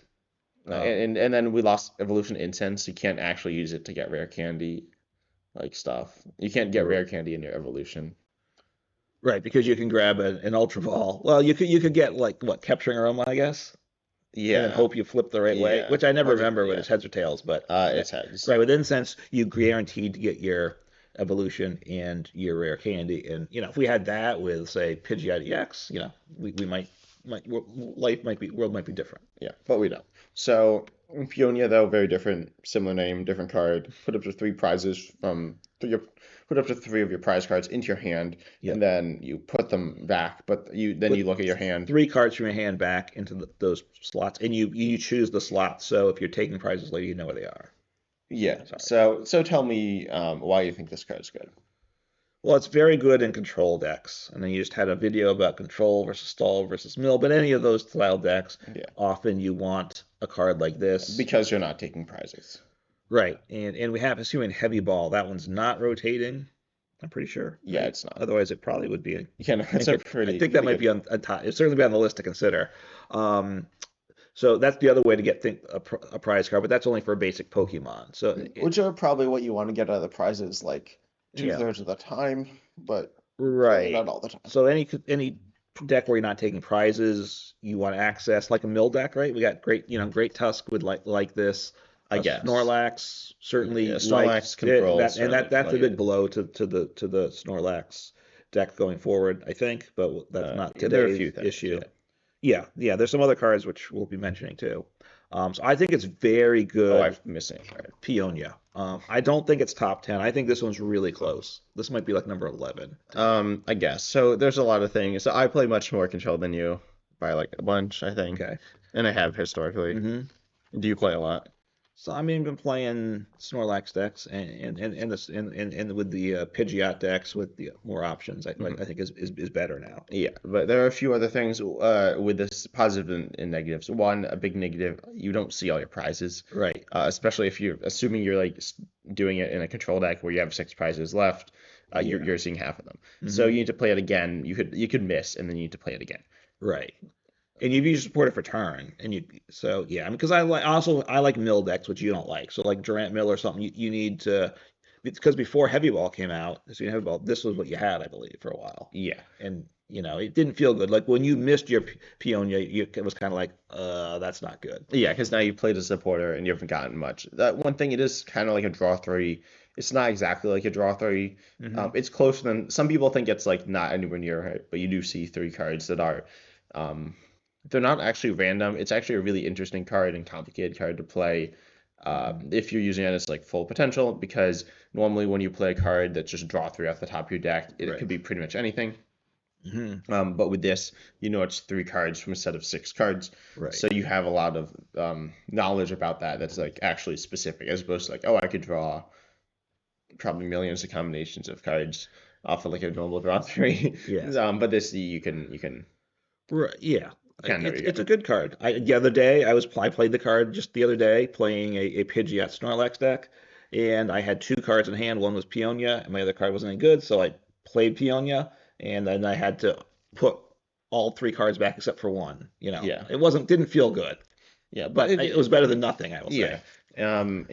A: And then we lost Evolution Incense. You can't actually use it to get rare candy, like stuff. You can't get rare candy in your evolution.
B: Right, because you can grab an Ultra Ball. Well, you could get like what, Capturing Aroma, I guess. and then
A: Yeah.
B: hope you flip the right way,
A: Yeah.
B: which I never
A: Or just,
B: remember whether
A: yeah.
B: it's heads or tails, but
A: It's heads.
B: right. Within sense, you guaranteed to get your evolution and your rare candy, and if we had that with say Pidgeot EX, we might life might be world might be different.
A: Yeah, but we don't. So Peonia, though, very different, similar name, different card. Put up to three prizes from your put up to three of your prize cards into your hand, and
B: Yep.
A: then you put them back. But you
B: Put
A: look at your hand.
B: three cards from your hand back into those slots, and you choose the slots. So if you're taking prizes later, you know where they are.
A: Yeah.
B: Sorry.
A: So tell me why you think this card's good.
B: Well, it's very good in control decks. And then you just had a video about control versus stall versus mill. But any of those style decks,
A: Yeah,
B: often you want a card like this.
A: because you're not taking prizes.
B: Right. And we have assuming heavy ball. That one's not rotating, I'm pretty sure.
A: Yeah,
B: Right.
A: it's not.
B: Otherwise, it probably would be.
A: Yeah, no,
B: I
A: it's
B: think
A: a
B: it. I
A: pretty
B: think that
A: pretty
B: might
A: good
B: be
A: card.
B: on top. It's certainly be on the list to consider. Um, so that's the other way to get a prize card, but that's only for basic Pokemon. So
A: Which are probably what you want to get out of the prizes, like
B: yeah.
A: two-thirds of the time, but certainly
B: Right.
A: not all the time.
B: So any deck where you're not taking prizes, you want access, like a mill deck, right? We got great Tusk would like this.
A: I guess.
B: Snorlax certainly
A: Yeah,
B: likes
A: Snorlax
B: it.
A: control certainly
B: That's a
A: like
B: big
A: it.
B: blow to the Snorlax deck going forward, I think, but that's not
A: There are a few
B: today's
A: things,
B: issue.
A: yeah.
B: Yeah. There's some other cards which we'll be mentioning too. So I think it's very
A: Oh,
B: good.
A: I'm missing a card.
B: Peonia. I don't think it's top 10. I think this one's really close. This might be like number 11 to me.
A: I guess. So there's a lot of things. So I play much more control than you by like a bunch, I think.
B: Okay.
A: And I have historically.
B: hmm
A: Do you play a lot?
B: So I mean, I've been playing Snorlax decks and with the Pidgeot decks with the more options.
A: Hmm.
B: I think is better now.
A: Yeah, but there are a few other things with this positive and negatives. One, a big negative, you don't see all your prizes,
B: Right.
A: especially if you're assuming you're like doing it in a control deck where you have six prizes left.
B: Yeah.
A: You're seeing half of them. So
B: hmm
A: you need to play it again. You could miss, and then you need to play it again.
B: Right. And you've used support it for turn, and yeah, I mean, because I like mill decks, which you don't like. So like Durant Mill or something, you need to because before Heavy Ball came out, so Heavy Ball, this was what you had, I believe, for a while,
A: Yeah.
B: and it didn't feel good. Like when you missed your Peonia, it was kind of like, that's not good.
A: Yeah, because now you played a supporter and you haven't gotten much. That one thing, it is kind of like a draw three. It's not exactly like a draw three.
B: hmm
A: It's closer than some people think it's like not anywhere near it, but you do see three cards that are, um, they're not actually random. It's actually a really interesting card and complicated card to play. If you're using it as like full potential, because normally when you play a card that's just draw three off the top of your deck, it
B: Right.
A: could be pretty much anything.
B: hmm
A: But with this, it's three cards from a set of six cards.
B: Right.
A: So you have a lot of knowledge about that that's like actually specific, as opposed to like, oh, I could draw probably millions of combinations of cards off of like a normal draw three.
B: Yeah.
A: But this you can
B: Right. Yeah.
A: kind of
B: It's a good card. The other day I played the card just the other day playing a Pidgeot Snorlax deck, and I had two cards in hand. One was Peonia, and my other card wasn't any good, so I played Peonia, and then I had to put all three cards back except for one.
A: yeah.
B: Didn't feel good,
A: Yeah, but
B: but it was better than nothing, I will
A: yeah.
B: say.
A: And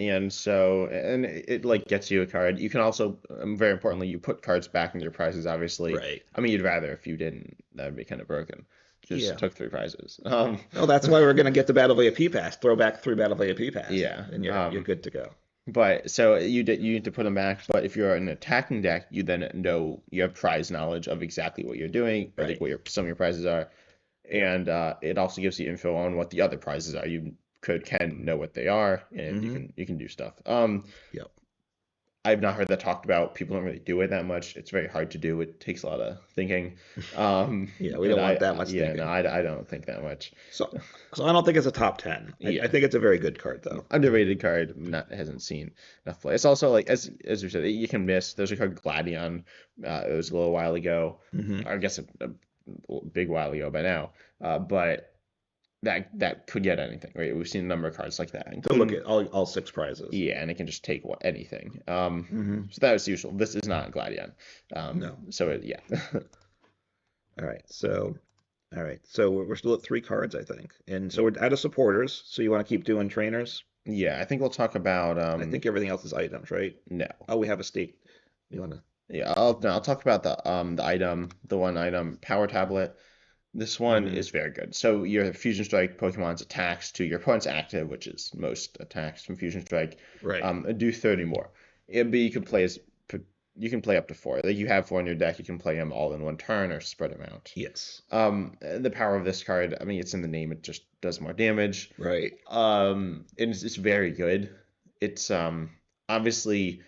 A: it like gets you a card. You can also, very importantly, you put cards back in your prizes, obviously.
B: Right.
A: I mean, you'd rather if you didn't, that would be kind of broken. Just
B: Yeah.
A: took three prizes.
B: Well, that's why we're gonna get the Battle VIP pass. Throw back three Battle VIP pass,
A: Yeah.
B: and you're good to go.
A: But so you need to put them back. But if you're an attacking deck, you then know you have prize knowledge of exactly what you're doing, or like
B: Right.
A: what some of your prizes are,
B: Yep.
A: and it also gives you info on what the other prizes are. You can know what they are, and you
B: hmm
A: can do stuff.
B: Yep.
A: I've not heard that talked about. People don't really do it that much. It's very hard to do. It takes a lot of thinking.
B: Yeah, we
A: And
B: don't want that much
A: yeah, no,
B: thinking.
A: I don't think that much.
B: So, so I don't think it's a top 10. I
A: Yeah,
B: think it's a very good card, though.
A: underrated card. Not hasn't seen enough play. It's also like as we said, you can miss. There's a card Gladion. It was a little while ago.
B: hmm
A: I guess a big while ago by now. But that could get anything, right? We've seen a number of cards like that,
B: To look
A: including
B: at all six prizes.
A: yeah, and it can just take anything.
B: hmm
A: So that was useful. This is not Gladion.
B: No.
A: Yeah.
B: All right. So we're still at three cards, I think. And so we're out of supporters. So you want to keep doing trainers?
A: Yeah, I think we'll talk about
B: I think everything else is items, right?
A: no.
B: Oh, we have a state. You want to?
A: Yeah, I'll talk about the one item, power tablet. This one
B: Mm-hmm.
A: is very good. So your Fusion Strike Pokemon's attacks to your opponent's active, which is most attacks from Fusion Strike,
B: Right.
A: do 30 more. But you can play up to four. Like you have four in your deck, you can play them all in one turn or spread them out.
B: Yes.
A: The power of this card, I mean, it's in the name. It just does more damage.
B: Right.
A: And it's very good. It's obviously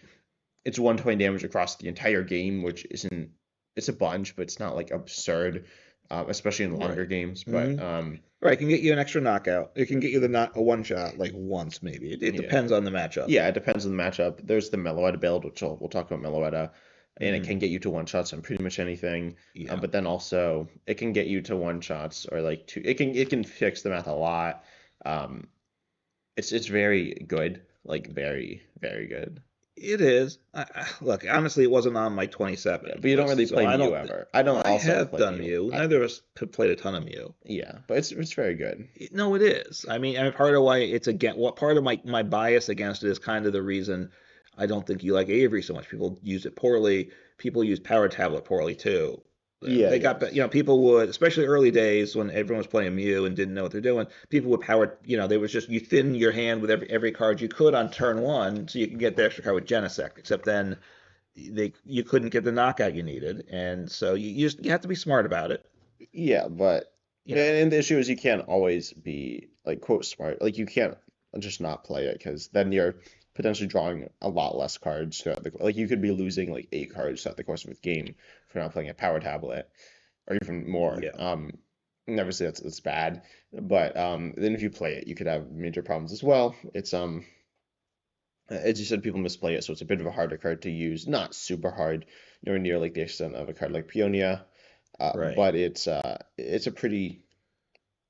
A: it's 120 damage across the entire game, which isn't it's a bunch, but it's not like absurd, especially in longer
B: Right.
A: games. But
B: Mm-hmm. Right. It can get you an extra knockout. It can get you the not a one shot like once maybe. It
A: yeah,
B: depends on the matchup.
A: yeah, it depends on the matchup. There's the Meloetta build, which we'll talk about Meloetta, and it
B: Mm-hmm.
A: can get you to one shots on pretty much anything.
B: Yeah.
A: But then also it can get you to one shots or like two. It can fix the math a lot. Um, it's very good, like very very good.
B: It is. Look, honestly, it wasn't on my
A: Yeah,
B: 27th
A: but you don't really
B: list, so
A: play
B: I
A: Mew
B: don't.
A: ever. I don't
B: I
A: also
B: have
A: play
B: done
A: Mew.
B: Mew. Neither of us have played a ton of Mew.
A: Yeah, but it's very good.
B: No, it is. I mean, part of why it's again, what part of my bias against it is kind of the reason I don't think you like Avery so much. People use it poorly. People use Power Tablet poorly too.
A: Yeah,
B: They got,
A: yes.
B: people would, especially early days when everyone was playing Mew and didn't know what they're doing. People would power, they was just you thin your hand with every card you could on turn one, so you could get the extra card with Genesect. Except then you couldn't get the knockout you needed, and so you have to be smart about it.
A: Yeah, but
B: You know,
A: and the issue is you can't always be like quote smart. Like you can't just not play it because then you're potentially drawing a lot less cards throughout the like you could be losing like 8 cards throughout the course of a game for not playing a power tablet or even more.
B: yeah,
A: And obviously that's bad, but then if you play it, you could have major problems as well. It's as you said, people misplay it, so it's a bit of a harder card to use. Not super hard, nowhere near like the extent of a card like Peonia,
B: right.
A: but it's a pretty.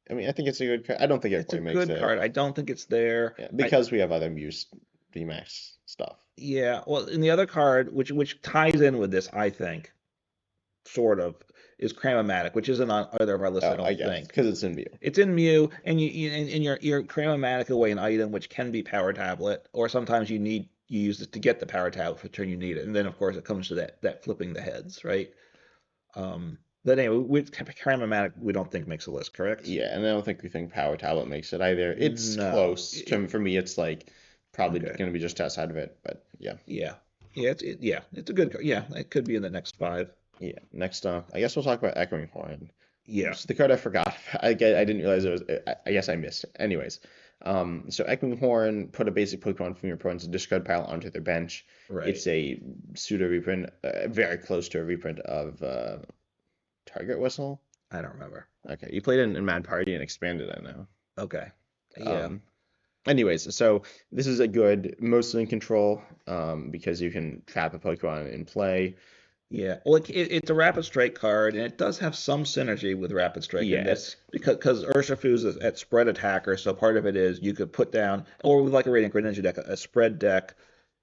A: I mean, I think it's a good card. I don't think it
B: It's a
A: quite makes
B: good
A: it,
B: card. I don't think it's there.
A: yeah,
B: I
A: because we have other Muse VMAX stuff.
B: Yeah, well, in the other card, which ties in with this, I think, sort of, is Cramomatic, which isn't on either of our lists, I
A: Oh, I
B: don't
A: guess
B: think.
A: because it's in View.
B: It's in Mew, and and you're Cramomatic away an item which can be Power Tablet, or sometimes you use it to get the Power Tablet for the turn you need it, and then of course it comes to that flipping the heads, right? But anyway, with Cramomatic, we don't think makes a list, correct?
A: Yeah, and I don't think we think Power Tablet makes it either. It's
B: No.
A: close to for me. It's like probably
B: Okay.
A: going to be just outside of it, but yeah.
B: Yeah. Yeah, it's a good card. Yeah, it could be in the next five.
A: Yeah. Next up, I guess we'll talk about Echoing Horn.
B: Yeah.
A: It's the card I forgot. I didn't realize it was. I guess I missed it. Anyways, so Echoing Horn put a basic Pokemon from your opponent's discard pile onto their bench.
B: Right.
A: It's a pseudo reprint, very close to a reprint of Target Whistle.
B: I don't remember.
A: Okay, you played in Mad Party and expanded it now.
B: Okay. Yeah.
A: Um, anyways, so this is a good, mostly in control, because you can trap a Pokemon in play.
B: Yeah. Well, it's a Rapid Strike card, and it does have some synergy with Rapid Strike in that
A: Yes,
B: because Urshifu's is at spread attacker, so part of it is you could put down, or with like a Radiant Greninja deck, a spread deck,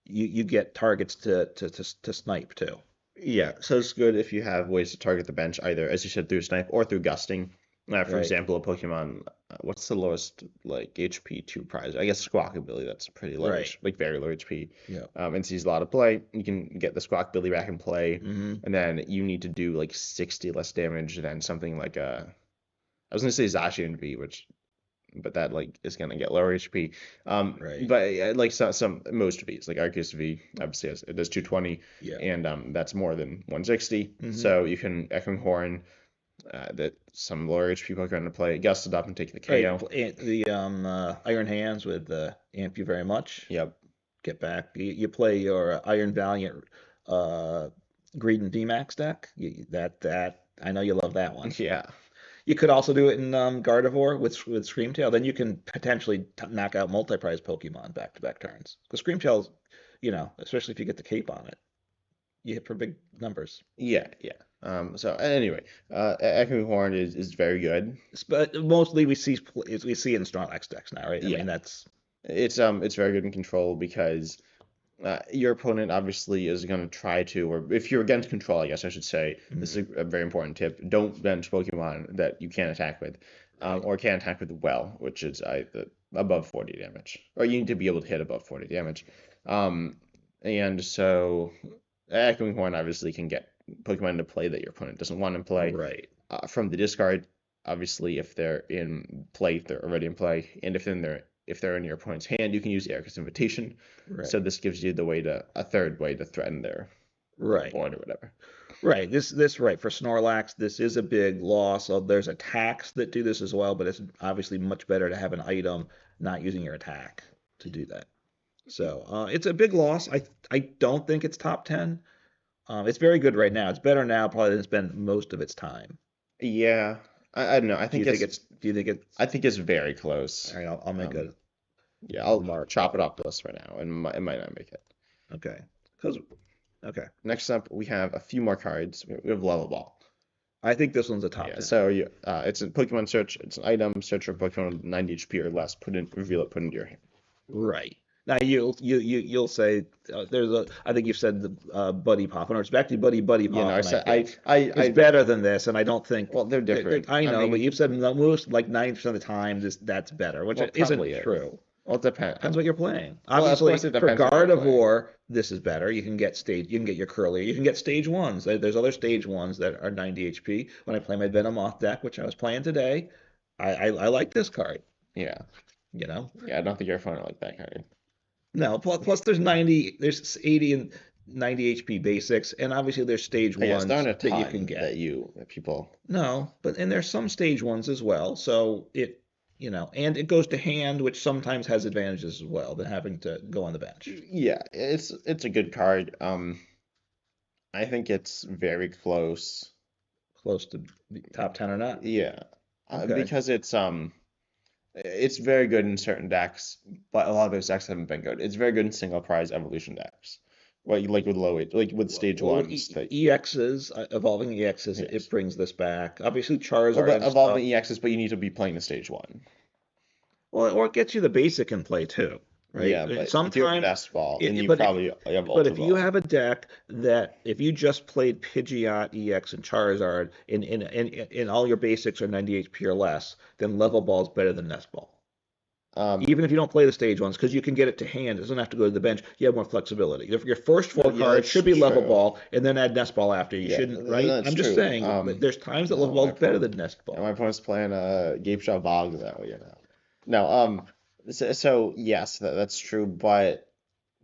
B: you get targets to snipe too.
A: yeah, so it's good if you have ways to target the bench, either, as you said, through Snipe or through Gusting. For
B: Right.
A: example, a Pokemon, what's the lowest, like, HP 2 prize? I guess Squawkabilly, that's pretty low,
B: Right.
A: like, very low HP,
B: Yeah.
A: and sees a lot of play. You can get the Squawkabilly back in play,
B: Mm-hmm.
A: and then you need to do, like, 60 less damage than something like I was going to say Zacian V, but that, like, is going to get lower HP.
B: Right.
A: But, like, some most Vs, like Arceus V, obviously, it does 220,
B: Yeah.
A: and that's more than 160.
B: Mm-hmm.
A: So you can Echoing Horn, that some lower HP Pokemon to play, gust it up and take the
B: Right.
A: KO.
B: The Iron Hands with Amp You Very Much.
A: Yep.
B: Get back. You play your Iron Valiant uh, Greed and VMAX deck. That I know you love that one.
A: Yeah.
B: You could also do it in Gardevoir with Screamtail. Then you can potentially knock out multi-prize Pokemon back-to-back turns. Because Screamtail's, especially if you get the cape on it, you hit for big numbers.
A: Yeah. Yeah. So anyway, Echoing Horn is very good.
B: But mostly we see it in Snorlax decks now, right? I
A: Yeah.
B: mean that's
A: It's very good in control because your opponent obviously is going to try to, or if you're against control, I guess I should say, this is a very important tip. Don't bench Pokemon that you can't attack with,
B: right.
A: or can't attack with well, which is above 40 damage, or you need to be able to hit above 40 damage. And so Echoing Horn obviously can get Pokemon into play that your opponent doesn't want to play
B: Right.
A: from the discard. obviously if they're in play, if they're already in play, and if they're in your opponent's hand, you can use Erika's Invitation.
B: Right.
A: So this gives you a third way to threaten their
B: Right.
A: board or whatever.
B: Right. This right for Snorlax. This is a big loss. There's attacks that do this as well, but it's obviously much better to have an item not using your attack to do that. So it's a big loss. I don't think it's top 10. It's very good right now. It's better now probably than it's been most of its time.
A: Yeah, I don't know.
B: Do you think it's? Do you think it's?
A: I think it's very close.
B: All right, I'll make a
A: Yeah, I'll
B: mark.
A: chop it off the list for now, and it might not make it.
B: Okay. Because okay,
A: Next up, we have a few more cards. We have Level Ball.
B: I think this one's a top
A: Yeah,
B: 10.
A: so it's a Pokemon search. It's an item. Search for Pokemon with 90 HP or less. Reveal it. Put it into your hand.
B: Right. Now you'll say there's a I think you've said the Buddy Pop, or it's back to Buddy Pop.
A: You know, I said
B: it's better than this, and I don't think.
A: Well, they're different.
B: I know,
A: mean,
B: but you've said most like 90% of the time that's better, which isn't true.
A: Well, it depends.
B: Depends what you're playing.
A: Well, of
B: Obviously,
A: course it
B: for
A: depends what you're
B: Gardevoir, this is better. You can get your Curlier. You can get stage ones. There's other stage ones that are 90 HP. When I play my Venomoth deck, which I was playing today, I like this card.
A: Yeah.
B: You know.
A: Yeah, I don't think your opponent like that card.
B: No. Plus there's 80 and 90 HP basics, and obviously there's stage ones
A: that
B: you can get.
A: That people.
B: No, and there's some stage ones as well. So and it goes to hand, which sometimes has advantages as well than having to go on the bench.
A: Yeah, it's a good card. I think it's very close.
B: Close to top 10 or not?
A: Yeah,
B: Okay.
A: because it's very good in certain decks, but a lot of those decks haven't been good. It's very good in single prize evolution decks, like with stage ones.
B: EXs, evolving EXs,
A: Yes.
B: it brings this back. Obviously, Charizard
A: But
B: and
A: evolving
B: stuff.
A: EXs, but you need to be playing the stage one.
B: Well, or it gets you the basic in play too, right?
A: Yeah, but if you have
B: Sometimes,
A: best ball,
B: it-
A: and you
B: but
A: probably have
B: but if
A: ultra
B: you
A: ball.
B: have a deck that if you just played Pidgeot, EX, and Charizard, and all your basics are 90 HP or less, then Level Ball is better than Nest Ball. Even if you don't play the stage ones, because you can get it to hand, it doesn't have to go to the bench. You have more flexibility. Your first four
A: Yeah,
B: cards
A: that's
B: should be Level
A: true.
B: Ball, and then add Nest Ball after. You
A: Yeah,
B: shouldn't, right?
A: that's
B: I'm just
A: true.
B: saying, but there's times that
A: no,
B: Level Ball
A: my
B: is better
A: point-
B: than Nest
A: And
B: Ball.
A: my opponent's playing a Gape Shot Bog that way, No, so yes, that's true, but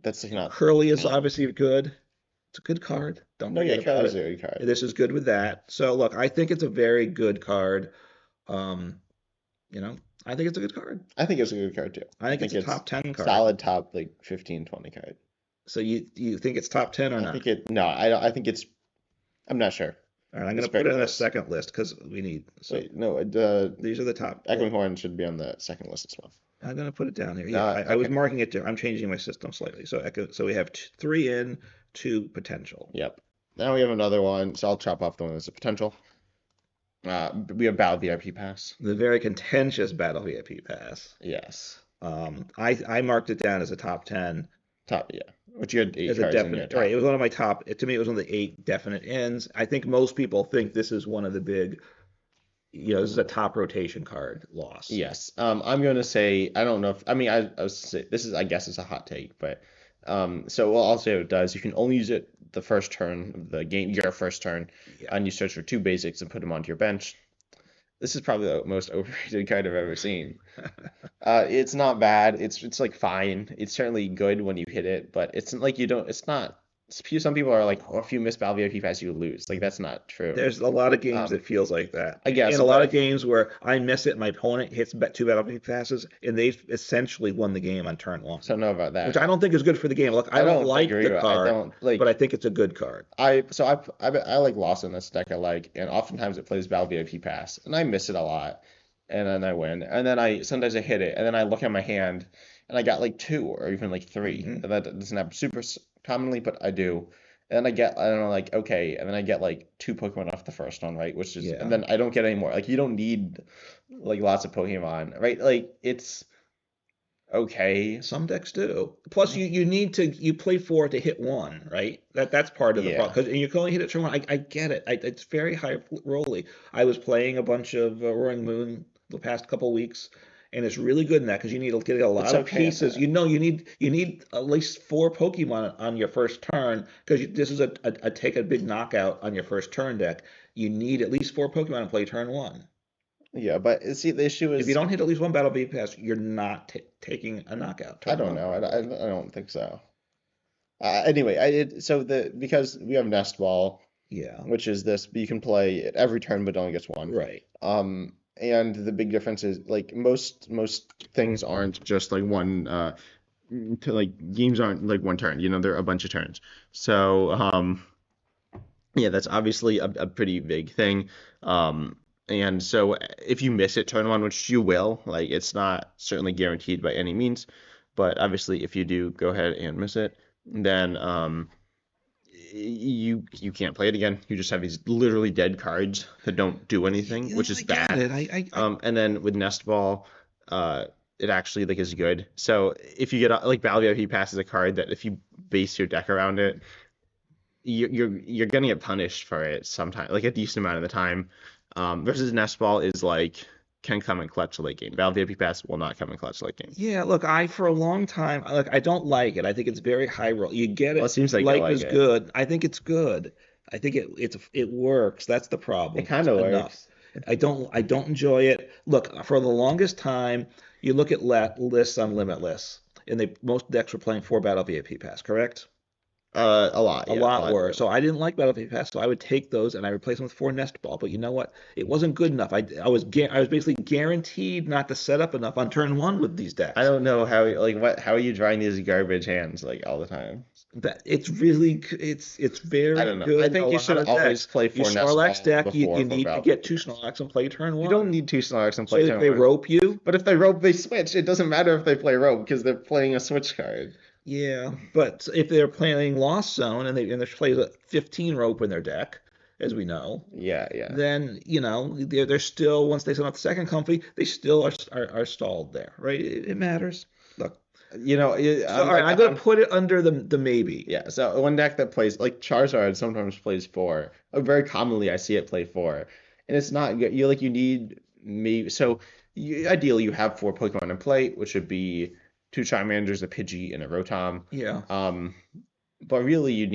A: that's like not.
B: Curly is obviously good. It's a good card. Don't
A: No, yeah,
B: forget about
A: Curly's
B: it.
A: a good card.
B: This is good with that. So look, I think it's a very good card. I think it's a good card.
A: I think it's a good card too.
B: I think it's a top 10 card.
A: Solid top like 15, 20 card.
B: So you think it's top 10 or not?
A: I think it's. I'm not sure.
B: All right, I'm going
A: It's
B: to put
A: very
B: it on a
A: close.
B: second list because we need. So
A: Wait, no,
B: these are the top.
A: Einghorn should be on the second list as well.
B: I'm going to put it down here. Yeah, I was
A: okay.
B: marking it there. I'm changing my system slightly. So we have 3 in, 2 potential.
A: Yep. Now we have another one, so I'll chop off the one that's a potential. We have Battle VIP Pass.
B: The very contentious Battle VIP Pass.
A: Yes.
B: I marked it down as a top 10.
A: Top, yeah. Which you had 8
B: As a
A: cards in your
B: definite,
A: top.
B: right? It was one of my top. To me, it was one of the 8 definite ends. I think most people think this is one of the big. This is a top rotation card loss.
A: Yes. I'm going to say, I don't know if, I mean, I was say, this is, I guess it's a hot take, but, so I'll say what it does. You can only use it the first turn of the game, your first turn, and you search for 2 basics and put them onto your bench. This is probably the most overrated card I've ever seen. It's not bad. It's like fine. It's certainly good when you hit it, but it's like it's not. Some people are like, oh, if you miss Battle VIP Pass, you lose. Like that's not true.
B: There's a lot of games that feels like that.
A: I guess.
B: And a lot of games where I miss it, my opponent hits 2 Battle VIP Passes, and they've essentially won the game on turn 1.
A: So I don't know about that.
B: Which I don't think is good for the game. Look, I don't like the card, but I think it's a good card.
A: I like Lost in this deck and oftentimes it plays Battle VIP Pass, and I miss it a lot, and then I win, and then sometimes I hit it, and then I look at my hand, and I got like 2 or even like 3.
B: Mm-hmm.
A: And that doesn't happen super commonly, but I do. And then I don't know, like, okay, and then I get like 2 Pokemon off the first one, right? Which is, and then I don't get any more. Like, you don't need like lots of Pokemon, right? Like, it's okay.
B: Some decks do. Plus, you play 4 to hit 1, right? That's part of the problem. Because you can only hit it turn 1. I get it. It's very high rolly. I was playing a bunch of Roaring Moon the past couple weeks. And it's really good in that because you need to get a lot of pieces. You need at least 4 Pokemon on your first turn because this is a take a big knockout on your first turn deck. You need at least 4 Pokemon to play turn 1.
A: Yeah, but see, the issue
B: If you
A: is,
B: don't hit at least one Battle VP pass, you're not taking a knockout
A: I
B: turn
A: don't
B: one,
A: know.
B: probably.
A: I don't think so. Anyway, because we have Nest Ball,
B: Yeah,
A: which is this, you can play it every turn but only gets one.
B: right.
A: And the big difference is like most things aren't just like one to like games aren't like one turn. They're a bunch of turns. So yeah, that's obviously a pretty big thing. And so if you miss it turn one, which you will, like it's not certainly guaranteed by any means, but obviously if you do go ahead and miss it, then you can't play it again. You just have these literally dead cards that don't do anything,
B: Yeah,
A: which is
B: I get
A: bad.
B: it.
A: And then with Nest Ball, it actually like is good. So if you get like Battle VIP Pass is a card that if you base your deck around it, you're gonna get punished for it sometime, like a decent amount of the time. Versus Nest Ball is like can come in clutch late game. Battle VIP Pass will not come in clutch late game.
B: Yeah, look, for a long time, look, I don't like it. I think it's very high roll. You get
A: Well, it
B: it,
A: seems like you
B: life
A: like
B: is
A: it.
B: good. I think it's good. I think it works. That's the
A: It
B: problem.
A: kind of
B: Enough.
A: works.
B: I don't enjoy it. Look, for the longest time, you look at lists on Limitless, and most decks were playing 4 Battle VIP Pass, correct?
A: A lot,
B: A
A: yeah, a
B: lot
A: lot
B: were.
A: do.
B: So I didn't like Battlefield Pass, so I would take those and I replace them with 4 Nest Ball. But you know what? It wasn't good enough. I was basically guaranteed not to set up enough on turn one with these
A: I
B: decks.
A: don't know how are you drawing these garbage hands like all the time?
B: That it's
A: I
B: very
A: don't know. I
B: good in a
A: think you
B: lot
A: should
B: of
A: always
B: decks.
A: play
B: Your
A: four Nest
B: Snorlax
A: Ball
B: deck, you,
A: before
B: you
A: for
B: need to
A: Battle
B: get two
A: Pass.
B: Snorlax and play turn
A: You don't
B: one.
A: need two Snarks and
B: So
A: play
B: if
A: turn
B: they
A: one.
B: rope you,
A: But if they rope, they switch. It doesn't matter if they play rope because they're playing a switch card.
B: yeah. But if they're playing Lost Zone and they play a 15 rope in their deck, as we know,
A: Yeah, yeah.
B: then they're still once they send out the second company, they still are stalled there, right? It matters. Look, so all right, I'm gonna put it under the maybe.
A: Yeah. So one deck that plays like Charizard sometimes plays four. Very commonly, I see it play four, and it's not good. You need maybe so. Ideally, you have four Pokemon in play, which would be two Charmanders, a Pidgey, and a Rotom.
B: Yeah.
A: Um, but really, you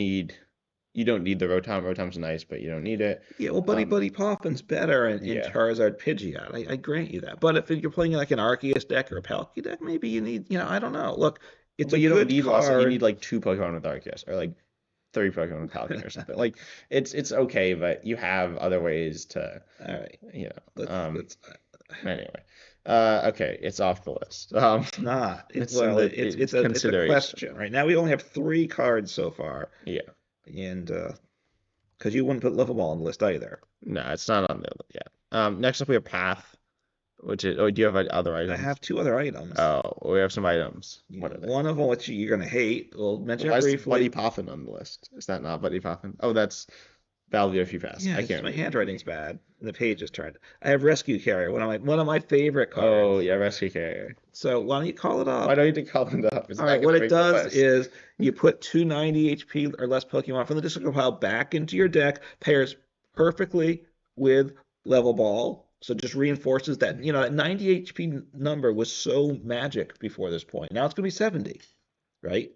A: don't need the Rotom. Rotom's nice, but you don't need it.
B: Yeah, well, Buddy Poffin's better in
A: Yeah.
B: Charizard Pidgeot. I grant you that. But if you're playing like an Arceus deck or a Palkia deck, maybe you need, I don't know. Look, it's a
A: But you don't
B: good
A: need lots. You need
B: card.
A: like two Pokemon with Arceus, or like three Pokemon with Palkia or something. Like it's okay, but you have other ways to,
B: All right,
A: you know.
B: let's
A: Anyway, okay, it's off the list.
B: it's not.
A: It's in
B: Well,
A: the
B: it's a
A: consideration.
B: question. Right now we only have 3 cards so far,
A: Yeah,
B: and because you wouldn't put Lovable on the list either.
A: no, it's not on there yet. Next up we have Path, which is. Oh, do you have other
B: I
A: items?
B: have 2 other items.
A: Oh, we have some items.
B: Yeah,
A: What are they?
B: one of them, which you're gonna hate, we'll mention
A: Why
B: it
A: is Buddy
B: briefly.
A: Poffin on the list? Is that not Buddy Poffin? Oh, that's Valvia Few Pass.
B: Yeah,
A: I
B: it's,
A: can't
B: my
A: read.
B: handwriting's bad, and the page is turned. I have Rescue Carrier, one of my favorite
A: Oh,
B: cards.
A: yeah, Rescue Carrier.
B: So why don't you call it
A: Why
B: up?
A: don't you need to call it up? It's
B: All
A: not
B: right,
A: going
B: what
A: to
B: it
A: make the
B: does
A: list.
B: is you put 290 HP or less Pokemon from the discard pile back into your deck, pairs perfectly with Level Ball. So just reinforces that, that 90 HP number was so magic before this point. Now it's going to be 70, right?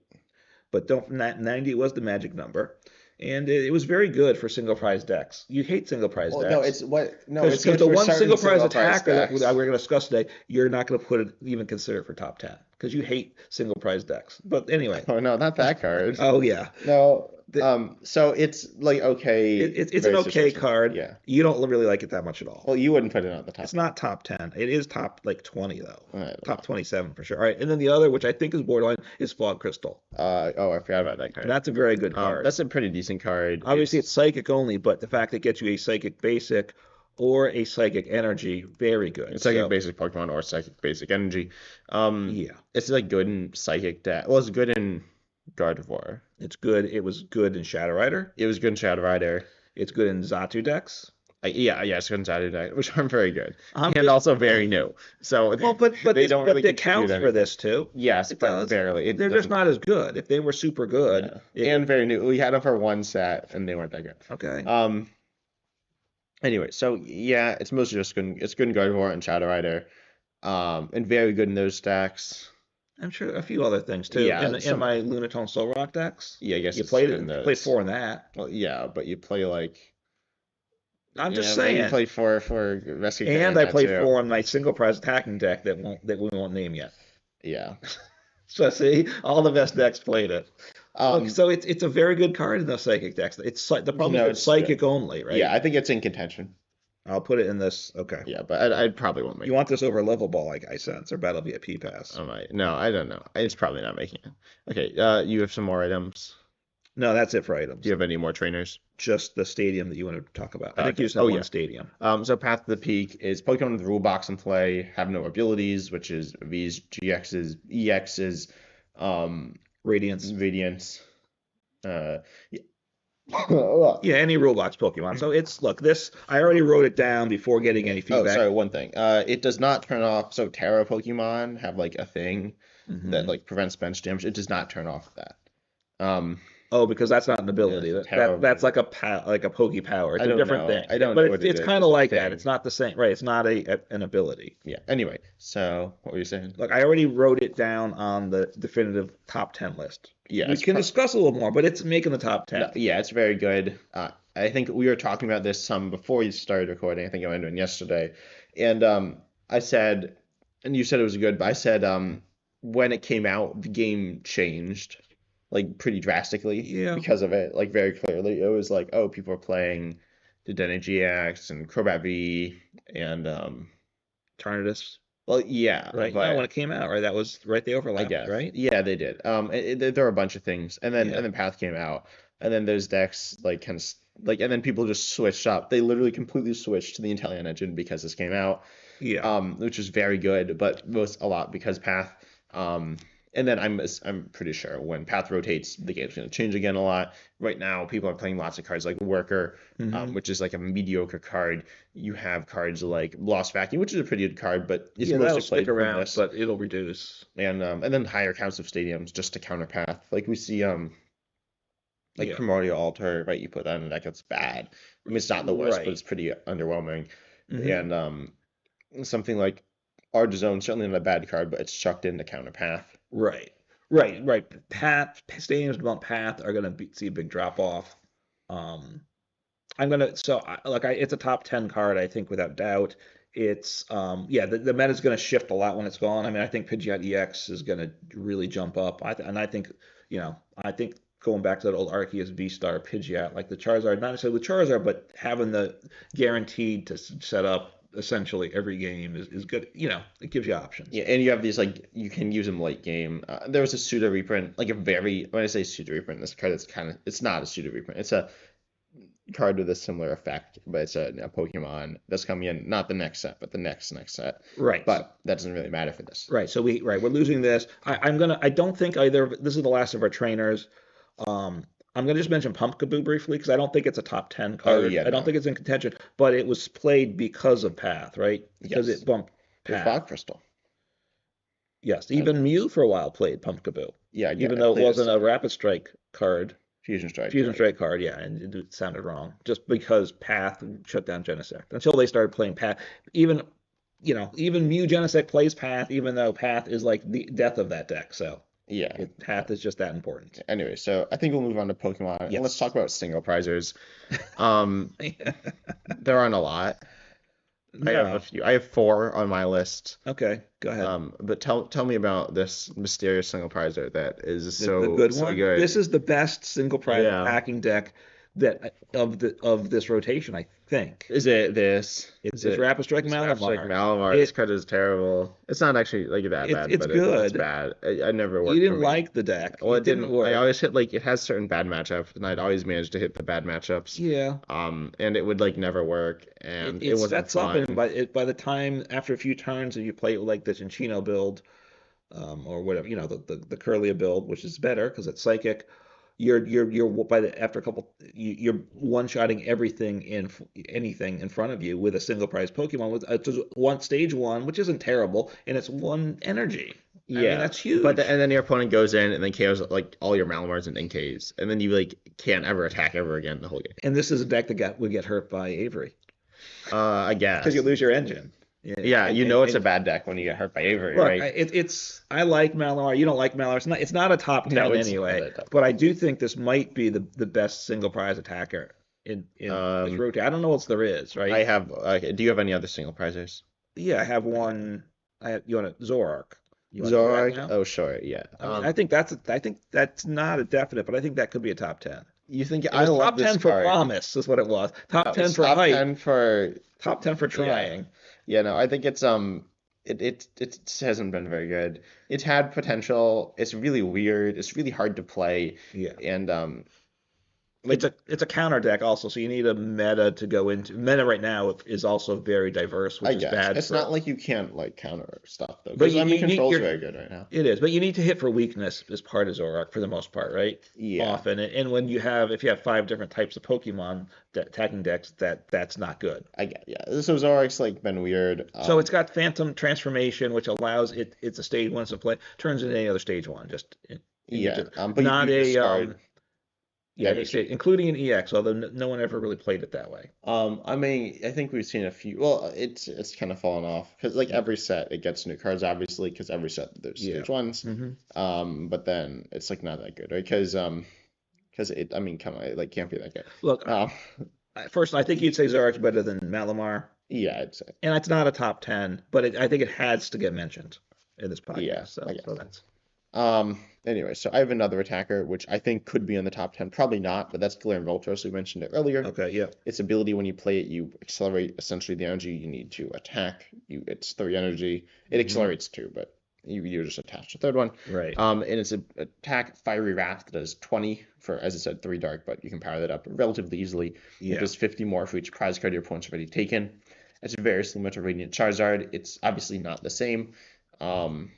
B: But don't 90 was the magic number. And it was very good for single prize decks. You hate single prize
A: Well, no,
B: decks.
A: it's what no,
B: Because
A: it's good
B: the
A: for
B: one
A: certain
B: single prize
A: single price
B: attacker that
A: decks.
B: we're going to discuss today, you're not going to even consider it for top 10 because you hate single prize decks. But anyway,
A: Oh no, not that card.
B: oh yeah,
A: No,
B: the,
A: so it's like okay,
B: it's an
A: very
B: okay
A: situational.
B: card.
A: Yeah.
B: You don't really like it that much at all.
A: Well, you wouldn't put it on the top.
B: It's not top 10. It is top like 20 though.
A: I don't
B: Top 27 for sure. All right, and then the other, which I think is borderline, is Fog Crystal.
A: Oh, I forgot about that
B: And
A: card.
B: that's a very good card.
A: That's a pretty decent card.
B: Obviously, it's psychic only, but the fact that it gets you a psychic basic or a psychic energy, very good.
A: It's psychic
B: So,
A: basic Pokemon or psychic basic energy.
B: yeah,
A: It's like good in psychic deck. Well, it's good in Gardevoir.
B: it's good. It was good in Shadow Rider.
A: It was good in Shadow Rider.
B: It's good in Zatu decks.
A: Yeah, it's good in Shadow Rider, which aren't very good,
B: I'm
A: and
B: just,
A: also very new. So
B: well, but
A: they don't really
B: it
A: contribute
B: counts for
A: anything.
B: this too.
A: Yes,
B: It
A: but
B: does.
A: barely. It
B: They're just
A: doesn't.
B: not as good. If they were super good,
A: Yeah. And very new. We had them for one set, and they weren't that good.
B: okay.
A: Anyway, so yeah, it's mostly just good. It's good in Gardevoir and Shadow Rider, and very good in those stacks.
B: I'm sure a few other things too.
A: Yeah,
B: In my Lunatone Soul Rock decks,
A: Yeah, I guess
B: you
A: it's
B: played
A: good
B: it.
A: in
B: You played
A: those.
B: 4 in that.
A: Well, yeah, but you play like
B: I'm just
A: Yeah, but you
B: saying.
A: play for rescue kit
B: And
A: like
B: I
A: that
B: play
A: too.
B: 4 on my single prize attacking deck that we won't name yet.
A: Yeah.
B: So see, all the best decks played it. Look,
A: Um,
B: so it's a very good card in those psychic decks. The problem is it's
A: it's good.
B: psychic only,
A: Yeah,
B: right?
A: I think it's in contention.
B: I'll put it in this. Okay.
A: Yeah, but I probably won't make
B: You
A: it.
B: want this over level ball, like I sense, or Battle VIP Pass?
A: I might. No, I don't know. It's probably not making it. Okay, you have some more items.
B: No, that's it for
A: Do you
B: items.
A: have any more trainers?
B: Just the stadium that you want to talk about. I think you
A: Okay.
B: just have
A: Oh
B: one
A: yeah.
B: stadium.
A: So Path to the Peak is Pokemon with the rule box in play, have no abilities, which is V's, GX's, EX's,
B: Radiance.
A: Radiance. Uh, yeah.
B: Yeah, any rule box Pokemon. So it's look, this I already wrote it down before getting any
A: Oh,
B: feedback.
A: sorry, one thing. It does not turn off. So Terra Pokemon have like a thing that
B: Hmm.
A: like prevents bench damage. It does not turn off that. Um,
B: Oh, because that's not an
A: yeah,
B: ability.
A: so
B: That's like like a Poke Power.
A: I
B: It's a
A: don't
B: different
A: know.
B: thing.
A: I don't
B: But
A: know
B: it's
A: what it
B: it's
A: is.
B: kind of
A: It's a
B: like that. It's
A: thing.
B: not the same, right? It's not an ability.
A: Yeah. Anyway, so what were you saying?
B: Look, I already wrote it down on the definitive top 10 list.
A: Yeah,
B: We
A: it's
B: can discuss a little more, but it's making the top
A: no,
B: 10.
A: yeah, it's very good. I think we were talking about this some before you started recording. I think I went in yesterday, and I said, and you said it was good, but I said when it came out, the game changed like pretty drastically
B: Yeah.
A: because of it, like very clearly. It was like, oh, people are playing the Denny GX and Crobat V, and
B: Tornadus,
A: well, yeah,
B: right? No, when
A: but
B: it came out, right? That was right. They
A: I
B: overlapped,
A: guess.
B: right?
A: Yeah, they did. There were a bunch of things,
B: Yeah.
A: and then Path came out, and then those decks like kind of like, and then people just switched up. They literally completely switched to the Intellion engine because this came out,
B: Yeah.
A: which was very good, but was a lot because Path. Um, and then I'm pretty sure when Path rotates, the game's going to change again a lot. Right now, people are playing lots of cards like Worker,
B: Hmm.
A: which is like a mediocre card. You have cards like Lost Vacuum, which is a pretty good card, but it's
B: Yeah, that'll
A: mostly
B: stick
A: played from
B: around,
A: this,
B: but it'll reduce.
A: and then higher counts of stadiums just to counter Path. Like we see like
B: Yeah.
A: Primordial Altar, right? You put that in a deck, it's bad. I mean, it's not the worst, but
B: Right.
A: it's pretty underwhelming.
B: Hmm.
A: And something like Art Zone, certainly not a bad card, but it's chucked in to counter Path.
B: Right. Right. Right. Path stadiums about Path are gonna see a big drop off. Um, I'm gonna it's a top 10 card, I think, without doubt. It's yeah, the meta's gonna shift a lot when it's gone. I mean, I think Pidgeot EX is gonna really jump up. And I think, I think going back to that old Arceus V-Star Pidgeot, like the Charizard, not necessarily the Charizard, but having the guaranteed to set up essentially every game is good. It gives you options.
A: Yeah, and you have these like you can use them late game. There was a pseudo reprint, like a very when I say pseudo reprint, this card is kind of it's not a pseudo reprint. It's a card with a similar effect, but it's a Pokemon that's coming in not the next set, but the next set.
B: Right.
A: But that doesn't really matter for this.
B: Right. So we're losing this. I don't think either. This is the last of our trainers. I'm gonna just mention Pumpkaboo briefly because I don't think it's a top 10
A: Oh
B: card.
A: yeah,
B: I don't
A: no.
B: think it's in contention, but it was played because of Path, right? Because
A: Yes.
B: it bumped
A: With
B: Path.
A: Fog Crystal.
B: Yes.
A: I,
B: Even Mew for a while played Pumpkaboo,
A: yeah, I get
B: even
A: I
B: though it
A: played
B: wasn't
A: it.
B: a Rapid Strike card,
A: Fusion Strike,
B: Fusion
A: right?
B: Strike card. Yeah, and it sounded wrong just because Path shut down Genesect until they started playing Path. Even even Mew Genesect plays Path, even though Path is like the death of that deck. So
A: Yeah.
B: Path is just that important.
A: Anyway, so I think we'll move on to Pokemon and let's
B: Yes.
A: talk about single prizers. Um, there aren't a lot. I have a
B: No.
A: few. I have four on my list.
B: Okay, go ahead.
A: But tell me about this mysterious single prizer that is
B: The good
A: so
B: one. This
A: good.
B: is the best single prize
A: Yeah.
B: attacking deck that of this rotation, I think.
A: Is it this? Is
B: It's
A: it
B: Rapid Strike
A: it's Abstract
B: Malamar.
A: Malamar? This
B: It
A: card is terrible. It's not actually like that bad,
B: it's
A: but it's
B: good.
A: bad. I never
B: You
A: worked for
B: didn't
A: me.
B: like the deck.
A: Well,
B: It
A: it
B: didn't
A: didn't. I
B: work.
A: always hit like it has certain bad matchups, and I'd always manage to hit the bad matchups.
B: Yeah.
A: And it would like never work,
B: It,
A: and it
B: it
A: wasn't
B: sets up, and
A: fun.
B: by the time after a few turns, and you play it with like the Cinchino build, or whatever, the Curlia build, which is better because it's psychic. You're by the after a couple, you're one-shotting anything in front of you with a single prize Pokemon with just one stage one, which isn't terrible, and it's one energy. I mean,
A: Yeah,
B: that's
A: but
B: huge.
A: and then your opponent goes in and then KOs like all your Malamars and Inkays, and then you like can't ever attack ever again the whole game.
B: And this is a deck that would get hurt by Avery
A: I
B: because you
A: guess.
B: lose your engine. Yeah,
A: Yeah,
B: and,
A: you
B: and,
A: know it's a
B: and
A: bad deck when you get hurt by Avery,
B: look,
A: right?
B: I like Malamar. You don't like Malamar. It's not a top
A: No,
B: 10
A: it's not
B: anyway.
A: a top
B: But I
A: 10.
B: do think this might be the best single prize attacker in this
A: Um,
B: rotate. I don't know what else there is, right?
A: I have. Do you have any other single prizes?
B: Yeah, I have one. You want a Zoroark? You want to do that
A: Zorg?
B: now?
A: Oh, sure, yeah.
B: I mean, I think that's not a definite, but I think that could be a top 10.
A: You think
B: It
A: I
B: was
A: love
B: top
A: this
B: 10 for
A: card?
B: promise, is what it was. Top
A: No,
B: 10
A: it's
B: for
A: top
B: hype,
A: 10 for
B: top 10 for
A: yeah.
B: trying.
A: Yeah, no, I think it hasn't been very good. It's had potential. It's really weird. It's really hard to play,
B: Yeah.
A: and
B: It's
A: like
B: a counter deck also, so you need a meta to go into. Meta right now is also very diverse,
A: I
B: which is
A: guess
B: bad
A: it's
B: for.
A: not like you can't like counter stuff though,
B: But
A: because I mean control's very good right now.
B: it is, but you need to hit for weakness as part of Zoroark for the most part, right?
A: Yeah,
B: Often, and when if you have five different types of Pokemon attacking decks, that's not good.
A: I get yeah. So Zorik's like been weird.
B: So it's got Phantom Transformation, which allows it's a stage one to play, turns into any other stage one, just
A: Yeah, but
B: not
A: you
B: a
A: discard
B: yeah, any
A: energy.
B: stage, including an EX, although no one ever really played it that way.
A: I mean, I think we've seen a few. Well, it's kind of fallen off because like every set it gets new cards, obviously, because every set there's
B: Yeah.
A: stage ones.
B: hmm
A: But then it's like not that good, right? Because it, I mean, come on, it like can't be that good.
B: Look,
A: Um,
B: first, I think you'd say Zoroark's better than Malamar,
A: yeah, I'd say.
B: and it's not a top 10, but I think it has to get mentioned in this
A: Yeah,
B: podcast. So,
A: I guess.
B: so that's
A: Anyway, so I have another attacker which I think could be in the top 10, probably not, but that's Galarian Voltros. We mentioned it earlier.
B: okay. Yeah.
A: Its ability when you play it, you accelerate essentially the energy you need to attack. It's 3 energy. It
B: hmm
A: accelerates too, but you just attach the third one.
B: Right.
A: And it's a attack Fiery Wrath that does 20 for, as I said, 3 dark, but you can power that up relatively easily. It
B: Yeah.
A: does 50 more for each prize card your opponent's already taken. It's very similar to Radiant Charizard. It's obviously not the same. Um,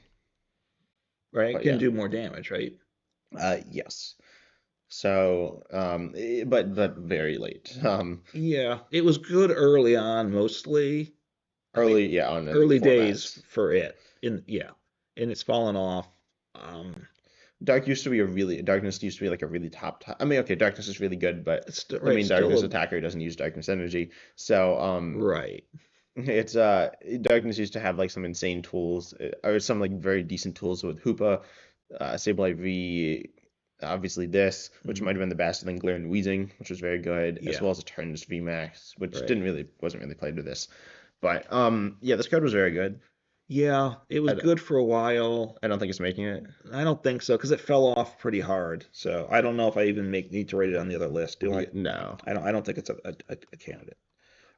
B: Right. It
A: but
B: can
A: yeah,
B: do more damage, right?
A: yes. So, but very late.
B: Yeah. It was good early on, mostly. I mean,
A: Early, yeah, on in
B: early days
A: formats.
B: for it. And it's fallen off.
A: Darkness used to be like a really top. I mean, okay, darkness is really good, but
B: It's
A: I
B: right.
A: mean,
B: Still
A: darkness attacker doesn't use darkness energy. So,
B: right.
A: it's darkness used to have like some insane tools, or some like very decent tools with Hoopa, Sableye V, obviously this, which
B: hmm
A: might have been the best, and then Glare and Wheezing, which was very good, as
B: Yeah.
A: well as Eternus VMAX, which
B: Right.
A: wasn't really played with this. But yeah, this card was very good.
B: Yeah. It was
A: I,
B: good for a while.
A: I don't think it's making it.
B: I don't think so because it fell off pretty hard. So I don't know if I even need to rate it on the other list. Do I?
A: No.
B: I don't think it's a candidate.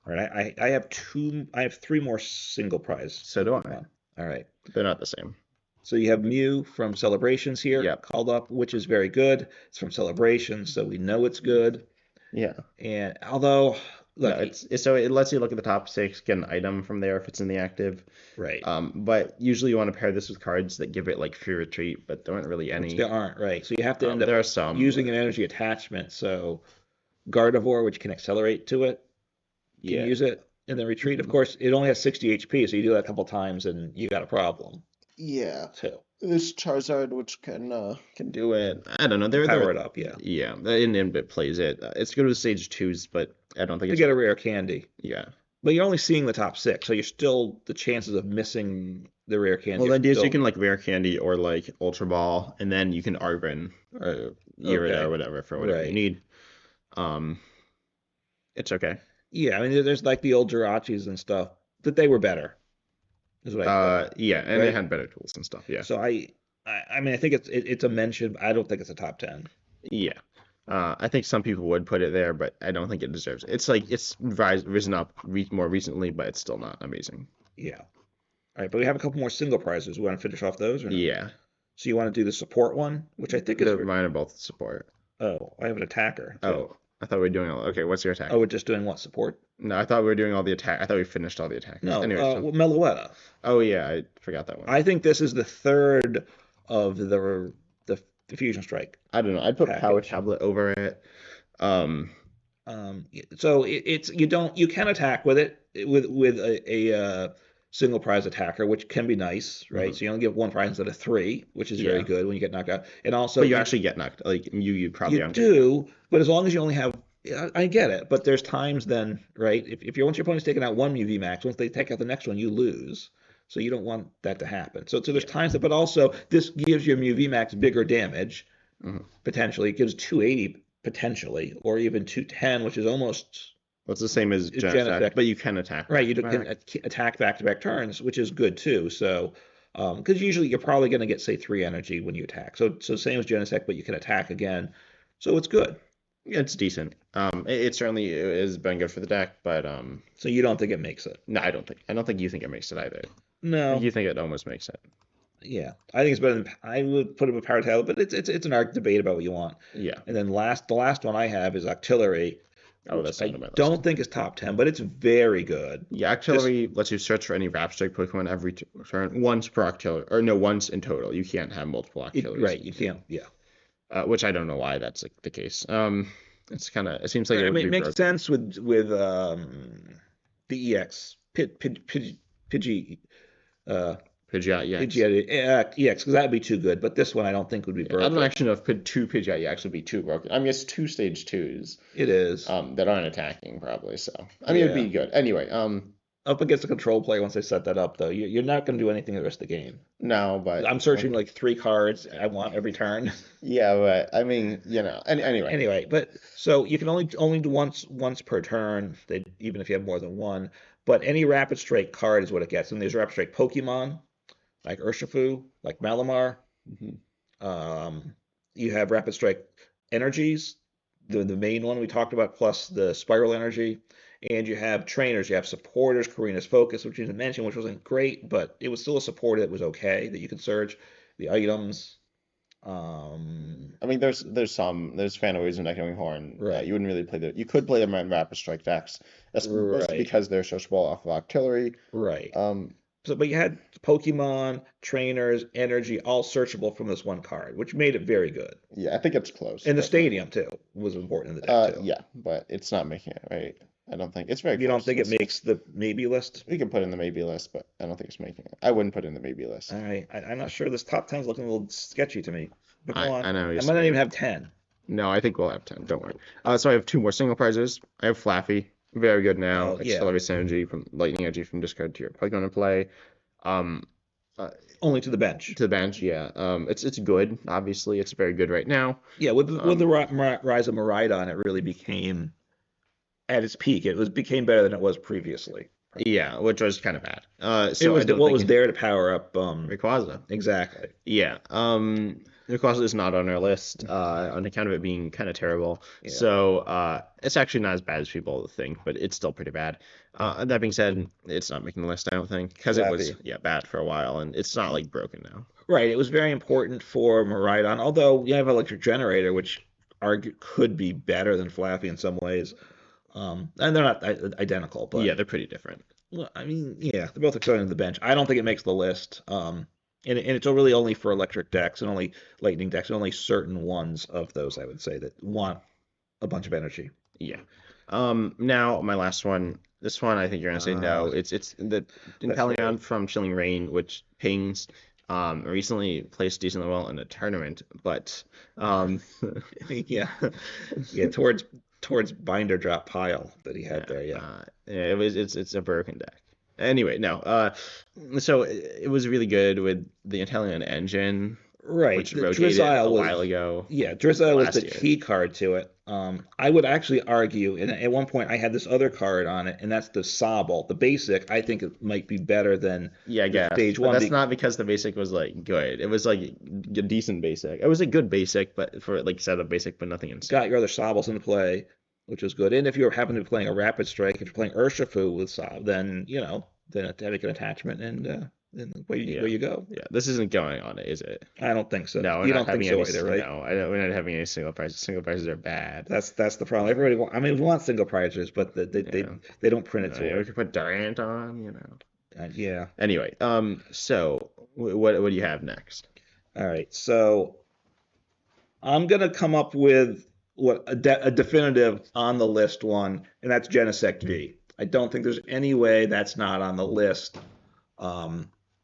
B: All right. I have two. I have three more single prize
A: So do I.
B: Pokemon. All right.
A: They're not the same.
B: So you have Mew from Celebrations here
A: Yep.
B: called up, which is very good. It's from Celebrations, so we know it's good.
A: Yeah.
B: And although,
A: No,
B: look,
A: so it lets you look at the top 6, get an item from there if it's in the active.
B: right,
A: But usually you want to pair this with cards that give it like Free Retreat, but there aren't really
B: which
A: any.
B: there aren't, right. So you have to end up
A: There are some.
B: using an energy attachment. So Gardevoir, which can accelerate to it, can
A: Yeah.
B: use it. And then Retreat, of course, it only has 60 HP, so you do that a couple times and you got a problem
A: Yeah.
B: too.
A: This Charizard, which can do it. I don't know.
B: Power it up, yeah.
A: Yeah, and it plays it. It's good with stage 2s, but I don't think
B: To
A: it's
B: get a rare candy.
A: yeah.
B: But you're only seeing the top 6, so you're still, the chances of missing the rare candy
A: Well,
B: are
A: the idea is
B: still,
A: you can like Rare Candy or like Ultra Ball, and then you can Arvin or Irida
B: okay,
A: or whatever for whatever you
B: right.
A: need. Um, it's okay.
B: Yeah, I mean, there's like the old Jirachis and stuff, but they were better, is what I think,
A: Yeah, and they
B: right?
A: had better tools and stuff. Yeah,
B: So I mean, I think it's a mention. But I don't think it's a top 10.
A: yeah. I think some people would put it there, but I don't think it deserves it. It's like it's risen up more recently, but it's still not amazing.
B: Yeah. All right, but we have a couple more single prizes. We want to finish off those or no?
A: Yeah,
B: So you want to do the support one, which I think is
A: mine are both support.
B: oh, I have an attacker too.
A: Oh, I thought we were doing all. Okay, what's your attack?
B: Oh, we're just doing what support?
A: No, I thought we were doing all the attack. I thought we finished all the attackers.
B: No,
A: Anyway,
B: well, Meloetta.
A: oh yeah, I forgot that one.
B: I think this is the third of the Fusion Strike
A: I don't know. I'd put Power
B: package.
A: Tablet over it. Um,
B: So it's you can attack with it with a single prize attacker, which can be nice, right?
A: mhm.
B: So you only get one prize instead of three, which is very
A: Yeah,
B: good when you get knocked out. And also
A: but you actually get knocked. Like you probably
B: you
A: aren't gonna get knocked.
B: do, but as long as you only have, I get it. But there's times then, right? If once your opponent's taken out one UV max, once they take out the next one, you lose. So you don't want that to happen. So there's
A: Yeah.
B: times that, but also this gives your UV max bigger damage
A: Mhm.
B: potentially. It gives 280 potentially, or even 210, which is almost
A: Well, it's the same as
B: is
A: Genesect,
B: Genesect.
A: but you can attack
B: Right,
A: back
B: you
A: to
B: can
A: back.
B: attack back-to-back turns, which is good too. So, because usually you're probably going to get, say, 3 energy when you attack. So same as Genesect, but you can attack again. So it's good.
A: Yeah, it's decent. It certainly has been good for the deck, but
B: So you don't think it makes it?
A: no, I don't think you think it makes it either. I think
B: No.
A: you think it almost makes it.
B: Yeah, I think it's better than I would put it with Power Tail, but it's an art debate about what you want.
A: Yeah.
B: And then the last one I have is Artillery,
A: Oh,
B: which
A: that's not
B: I
A: on my list.
B: don't think is top 10, but it's very good.
A: Yeah,
B: Just
A: Artillery lets you search for any Rapstrike Pokemon every turn, once per Artillery, or no, once in total. You can't have multiple Artilleries,
B: right, you can't. Yeah,
A: which I don't know why that's like, the case. It's kind of, it seems like it
B: I
A: would
B: mean,
A: be
B: it makes
A: broken.
B: sense with the EX Pidgey uh
A: Pidgeot EX.
B: Pidgeot EX because that'd be too good. But this one I don't think would be
A: Yeah, I don't
B: broken.
A: actually know if two Pidgeot EX would be too broken. I mean, it's two stage twos,
B: It is.
A: that aren't attacking probably. So I mean, it'd
B: Yeah.
A: be good. Anyway,
B: Up against a control player once they set that up, though, you're not going to do anything the rest of the game.
A: no, but
B: I'm searching like 3 cards I want every turn.
A: yeah, but I mean, anyway,
B: Anyway, but so you can only do once per turn, even if you have more than one. But any Rapid Strike card is what it gets. And there's Rapid Strike Pokemon like Urshifu, like Malamar.
A: Mhm.
B: Um, you have Rapid Strike Energies, the main one we talked about, plus the Spiral Energy. And you have trainers. You have supporters, Karina's Focus, which you didn't mention, which wasn't great, but it was still a supporter that was okay that you could search. The items.
A: I mean, there's Fanoids and Einghorn.
B: Right,
A: You wouldn't really play you could play them in Rapid Strike decks. That's mostly
B: right,
A: because they're searchable off of Artillery.
B: right.
A: Um,
B: So, but you had Pokemon, trainers, energy, all searchable from this one card, which made it very good.
A: yeah, I think it's close,
B: And the
A: but no.
B: stadium too was important in the deck too.
A: Yeah, but it's not making it right. I don't think it's very
B: You don't
A: close.
B: think it makes the maybe list?
A: We can put it in the maybe list, but I don't think it's making it. I wouldn't put it in the maybe list.
B: All right, I'm not sure. This top 10 is looking a little sketchy to me. But go
A: I
B: on.
A: know you're
B: I might not
A: saying.
B: even have 10.
A: No, I think we'll have 10. Don't worry. So I have two more single prizes. I have Flaffy, very good now.
B: Oh yeah,
A: Accelerates energy from lightning energy from discard to your Pokemon in play. Um, uh,
B: only to the bench.
A: to the bench, yeah. It's good. Obviously, it's very good right now.
B: Yeah, with the
A: Um,
B: rise of Miraidon, it really became at its peak. Became better than it was previously.
A: yeah, which was kind of bad.
B: It
A: So I
B: was
A: don't
B: what
A: think
B: was there to power up.
A: Rayquaza.
B: Exactly.
A: Yeah. Rayquaza is not on our list, on account of it being kind of terrible.
B: Yeah.
A: So it's actually not as bad as people think, but it's still pretty bad. That being said, it's not making the list, I don't think, because it was,
B: Flappy.
A: yeah, bad for a while, and it's not like broken now.
B: Right. It was very important for Miraidon, although you have Electric Generator, which could be better than Flappy in some ways. And they're not identical, but
A: Yeah, they're pretty different.
B: well, I mean, yeah, they're both exciting to the bench. I don't think it makes the list. And it's really only for electric decks and only lightning decks and only certain ones of those, I would say, that want a bunch of energy.
A: Yeah. Now my last one. This one I think you're gonna say no.
B: Uh,
A: It's the
B: that's
A: Inteleon
B: right.
A: from Chilling Reign, which pings. Recently placed decently well in a tournament, but
B: Yeah, yeah, towards binder drop pile that he had
A: yeah,
B: there. Yeah,
A: yeah, it's a broken deck. Anyway, no. So it was really good with the Italian engine,
B: right.
A: which
B: The
A: rotated a
B: Drizzile
A: while
B: was
A: ago
B: Yeah, Drizzile was the
A: last year.
B: key card to it. I would actually argue, and at one point I had this other card on it, and that's the Sobble. The basic, I think it might be better than
A: Yeah, I
B: the
A: guess,
B: stage
A: but
B: one.
A: that's not because the basic was like good. It was like a decent basic. It was a good basic, but for like setup basic, but nothing insane.
B: Got your other Sobbles into play, which is good. And if you happen to be playing a Rapid Strike, if you're playing Urshifu with Sob, then then take an attachment and then
A: Yeah,
B: where you go.
A: yeah. This isn't going on it, is it?
B: I don't think so.
A: No, we're
B: You
A: not
B: don't think
A: having
B: so
A: any.
B: either, right?
A: No, I don't, we're not having any single prices. Single prices are bad.
B: That's the problem. Everybody, I mean, we want single prizes, but
A: Yeah,
B: they don't print it to
A: we
B: work.
A: could put Durant on,
B: Yeah.
A: Anyway, so what do you have next?
B: All right. So I'm gonna come up with a definitive on the list one, and that's Genesect V. I don't think there's any way that's not on the list.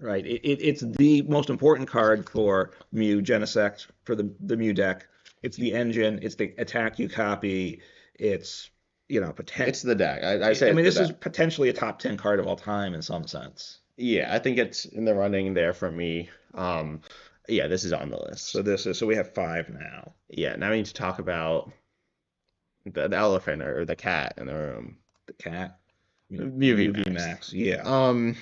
B: Right. It's the most important card for Mew Genesect for the Mew deck. It's the engine. It's the attack you copy. It's
A: It's the deck. I say
B: I
A: it's
B: mean,
A: the
B: this is
A: deck.
B: potentially a top 10 card of all time in some sense.
A: Yeah, I think it's in the running there for me. Yeah, this is on the list.
B: So we have 5 now.
A: Yeah, now we need to talk about the elephant or the cat in the room.
B: The cat,
A: UV
B: UV
A: Max.
B: Max, yeah,
A: Um,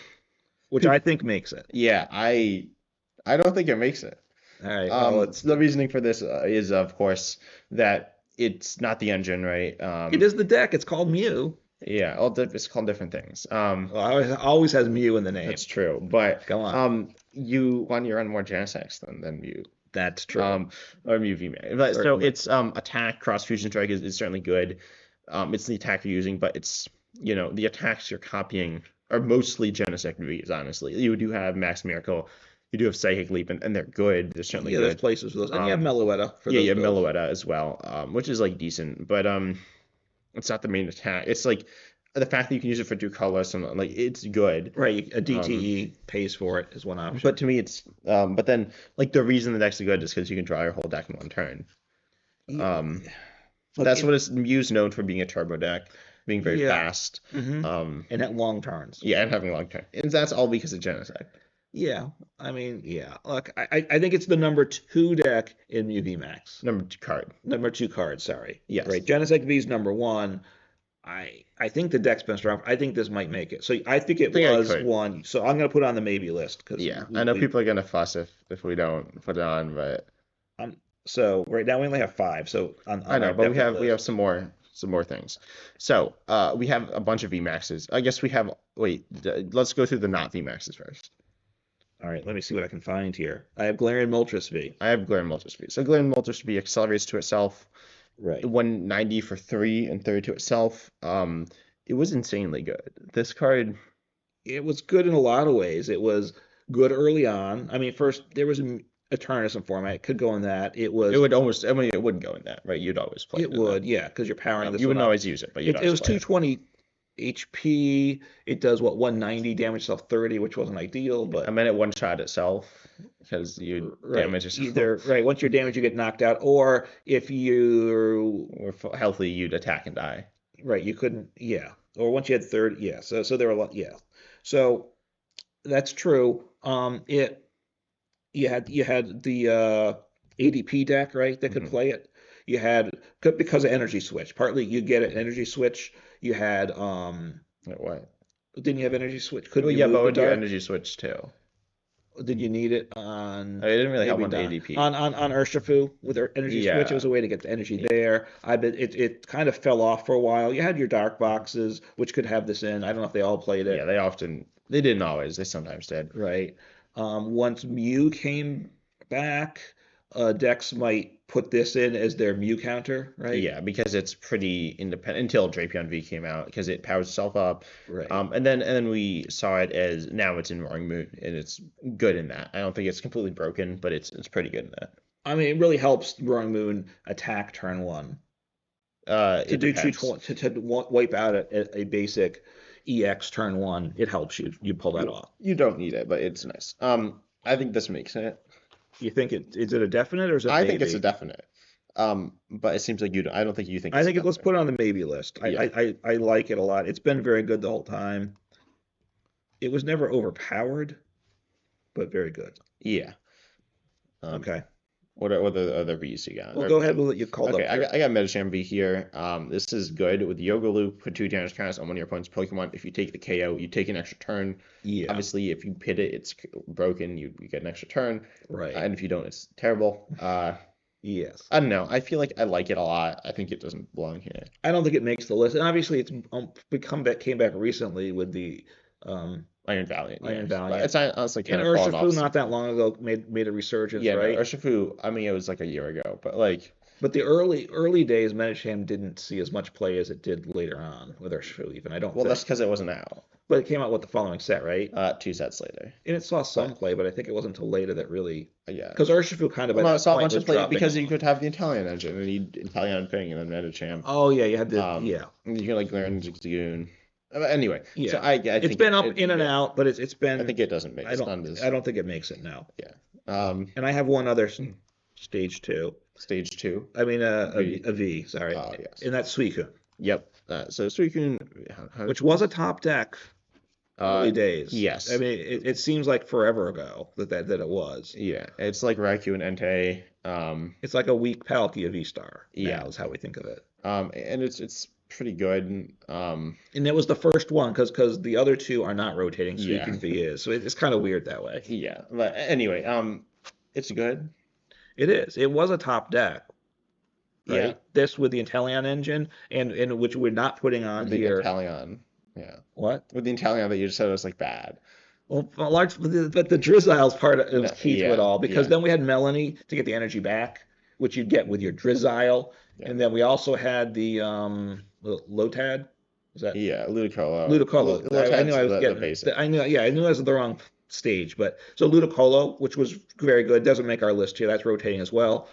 B: which I think makes it.
A: yeah, I don't think it makes it.
B: All right, well, let's.
A: The reasoning for this is, of course, that it's not the engine, right?
B: It is the deck. It's called Mew.
A: Yeah, it's called different things.
B: Well, it always has Mew in the name.
A: That's true, but
B: Come on.
A: you want to run more Genesects than you.
B: That's true.
A: Or UV. But so
B: Certainly.
A: it's attack cross fusion strike is certainly good. It's the attack you're using, but it's the attacks you're copying are mostly Genesect Vs, honestly. You do have Max Miracle, you do have Psychic Leap, and they're good. They're certainly
B: Yeah, there's
A: good.
B: places for those, and you have Meloetta for
A: Yeah,
B: those
A: you have
B: builds.
A: Meloetta as well, which is like decent, but it's not the main attack. It's like the fact that you can use it for 2 colors, and like it's good.
B: Right, a DTE pays for it is one option.
A: But to me, it's but then like the reason the deck's good is because you can draw your whole deck in one turn. That's what it's used known for, being a turbo deck, being very fast.
B: And at long turns.
A: Yeah, and having long turn. And that's all because of Genesect.
B: Yeah, I mean, yeah. Look, I think it's the number 2 deck in UV Max.
A: Number 2 card.
B: Number 2 card, sorry.
A: Yes.
B: Right. Genesect V is number 1. I think the deck's been strong. I think this might make it. So I think it was one. So I'm gonna put it on the maybe list
A: yeah, I know people are gonna fuss if we don't put it on, but
B: so right now we only have 5. So
A: I know, but we have some more things. So we have a bunch of VMAXs. I guess we have. Wait, let's go through the not VMAXs first.
B: All right, let me see what I can find here. I have Galarian Moltres V.
A: I have Galarian Moltres V. So Galarian Moltres V accelerates to itself.
B: Right.
A: 190 for 3 and 30 to itself. It was insanely good. This card.
B: It was good in a lot of ways. It was good early on. I mean, first there was a Tarnism format. It could go in that. It would almost.
A: I mean, it wouldn't go in that, right? You'd always play.
B: It would, yeah, because you're powering this.
A: You wouldn't always use it, but
B: it was 220 HP. It does 190 damage itself 30, which wasn't ideal, but
A: I mean it one shot itself because you damage yourself.
B: Either once you're damaged, you get knocked out, or if you
A: were healthy, you'd attack and die.
B: Right, you couldn't, yeah. Or once you had 30, yeah. So there were a lot, yeah. So that's true. You had the ADP deck, right, that could play it. You had, because of energy switch. Partly you get an energy switch. You had
A: what?
B: Didn't you have energy switch? Could
A: yeah, but would do energy switch too.
B: Did you need it on?
A: It didn't really help on ADP.
B: On Urshifu with their energy switch, it was a way to get the energy there. It kind of fell off for a while. You had your dark boxes, which could have this in. I don't know if they all played it.
A: Yeah, they didn't always. They sometimes did.
B: Right. Once Mew came back, decks might put this in as their Mew counter, right?
A: Yeah, because it's pretty independent until Drapion V came out, because it powers itself up.
B: Right.
A: And then we saw it as now it's in Roaring Moon, and it's good in that. I don't think it's completely broken, but it's pretty good in that.
B: I mean, it really helps Roaring Moon attack turn 1. To wipe out a basic EX turn 1, it helps you pull that off.
A: You don't need it, but it's nice. I think this makes it.
B: You think is it a definite, or is it?
A: I think it's a definite. But it seems like you don't. I don't think you think.
B: I think let's put it on the maybe list. I like it a lot. It's been very good the whole time. It was never overpowered, but very good.
A: Yeah.
B: Okay.
A: What are the other V's you got?
B: Well, go ahead. We'll let you call
A: okay,
B: up.
A: I got Medicham V here. This is good with Yoga Loop. Put 2 damage counters on one of your opponent's Pokemon. If you take the KO, you take an extra turn.
B: Yeah.
A: Obviously, if you hit it, it's broken. You get an extra turn.
B: Right.
A: And if you don't, it's terrible.
B: Yes.
A: I don't know. I feel like I like it a lot. I think it doesn't belong here.
B: I don't think it makes the list. And obviously, it's came back recently with the
A: Iron Valiant.
B: Iron Valiant.
A: It's honestly kind
B: and
A: of
B: Urshifu not that long ago made a resurgence, right?
A: No, Urshifu, I mean, it was like a year ago, but like.
B: But the early days, Medicham didn't see as much play as it did later on with Urshifu. Even I don't.
A: Well, that's because it wasn't out.
B: But it came out with the following set, right?
A: 2 sets later.
B: And it saw some play, but I think it wasn't until later that really.
A: Yeah.
B: Because Urshifu kind of.
A: Well, no, it saw a bunch of play because you could have the Italian engine and you Italian ping and then Medicham.
B: Oh yeah, you had the yeah.
A: You can like Glaring Zagoon. Anyway,
B: yeah.
A: So I think
B: it's been up in and out, but it's been.
A: I think it doesn't make.
B: I don't think it makes it now.
A: Yeah.
B: And I have one other stage 2.
A: Stage 2.
B: I mean a V. Sorry.
A: Oh yes.
B: And that's Suicune.
A: Yep. So Suicune,
B: which was a top deck. early days. I
A: Yes.
B: mean, it seems like forever ago that it was.
A: Yeah. It's like Raikou and Entei.
B: It's like a weak Palkia V-Star
A: Yeah.
B: now is how we think of it.
A: And it's pretty good.
B: And it was the first one because the other two are not rotating.
A: Yeah.
B: Sweeping V is. So it's kind of weird that way.
A: Yeah. But anyway, it's good.
B: It is. It was a top deck,
A: Yeah.
B: right? This with the Inteleon engine and which we're not putting on
A: The
B: here.
A: Inteleon. Yeah.
B: What?
A: With the Inteleon that you just said was like bad.
B: Well, a large, but the Drizzile's part of it was key to it
A: Yeah.
B: all because
A: Yeah.
B: then we had Melanie to get the energy back, which you'd get with your Drizzile,
A: Yeah.
B: and then we also had the Lotad. Is that
A: Yeah. Ludicolo.
B: Ludicolo? I knew I was
A: the
B: getting.
A: basic.
B: I knew. Yeah, I knew I was at the wrong stage, but so Ludicolo, which was very good, doesn't make our list here. That's rotating as well.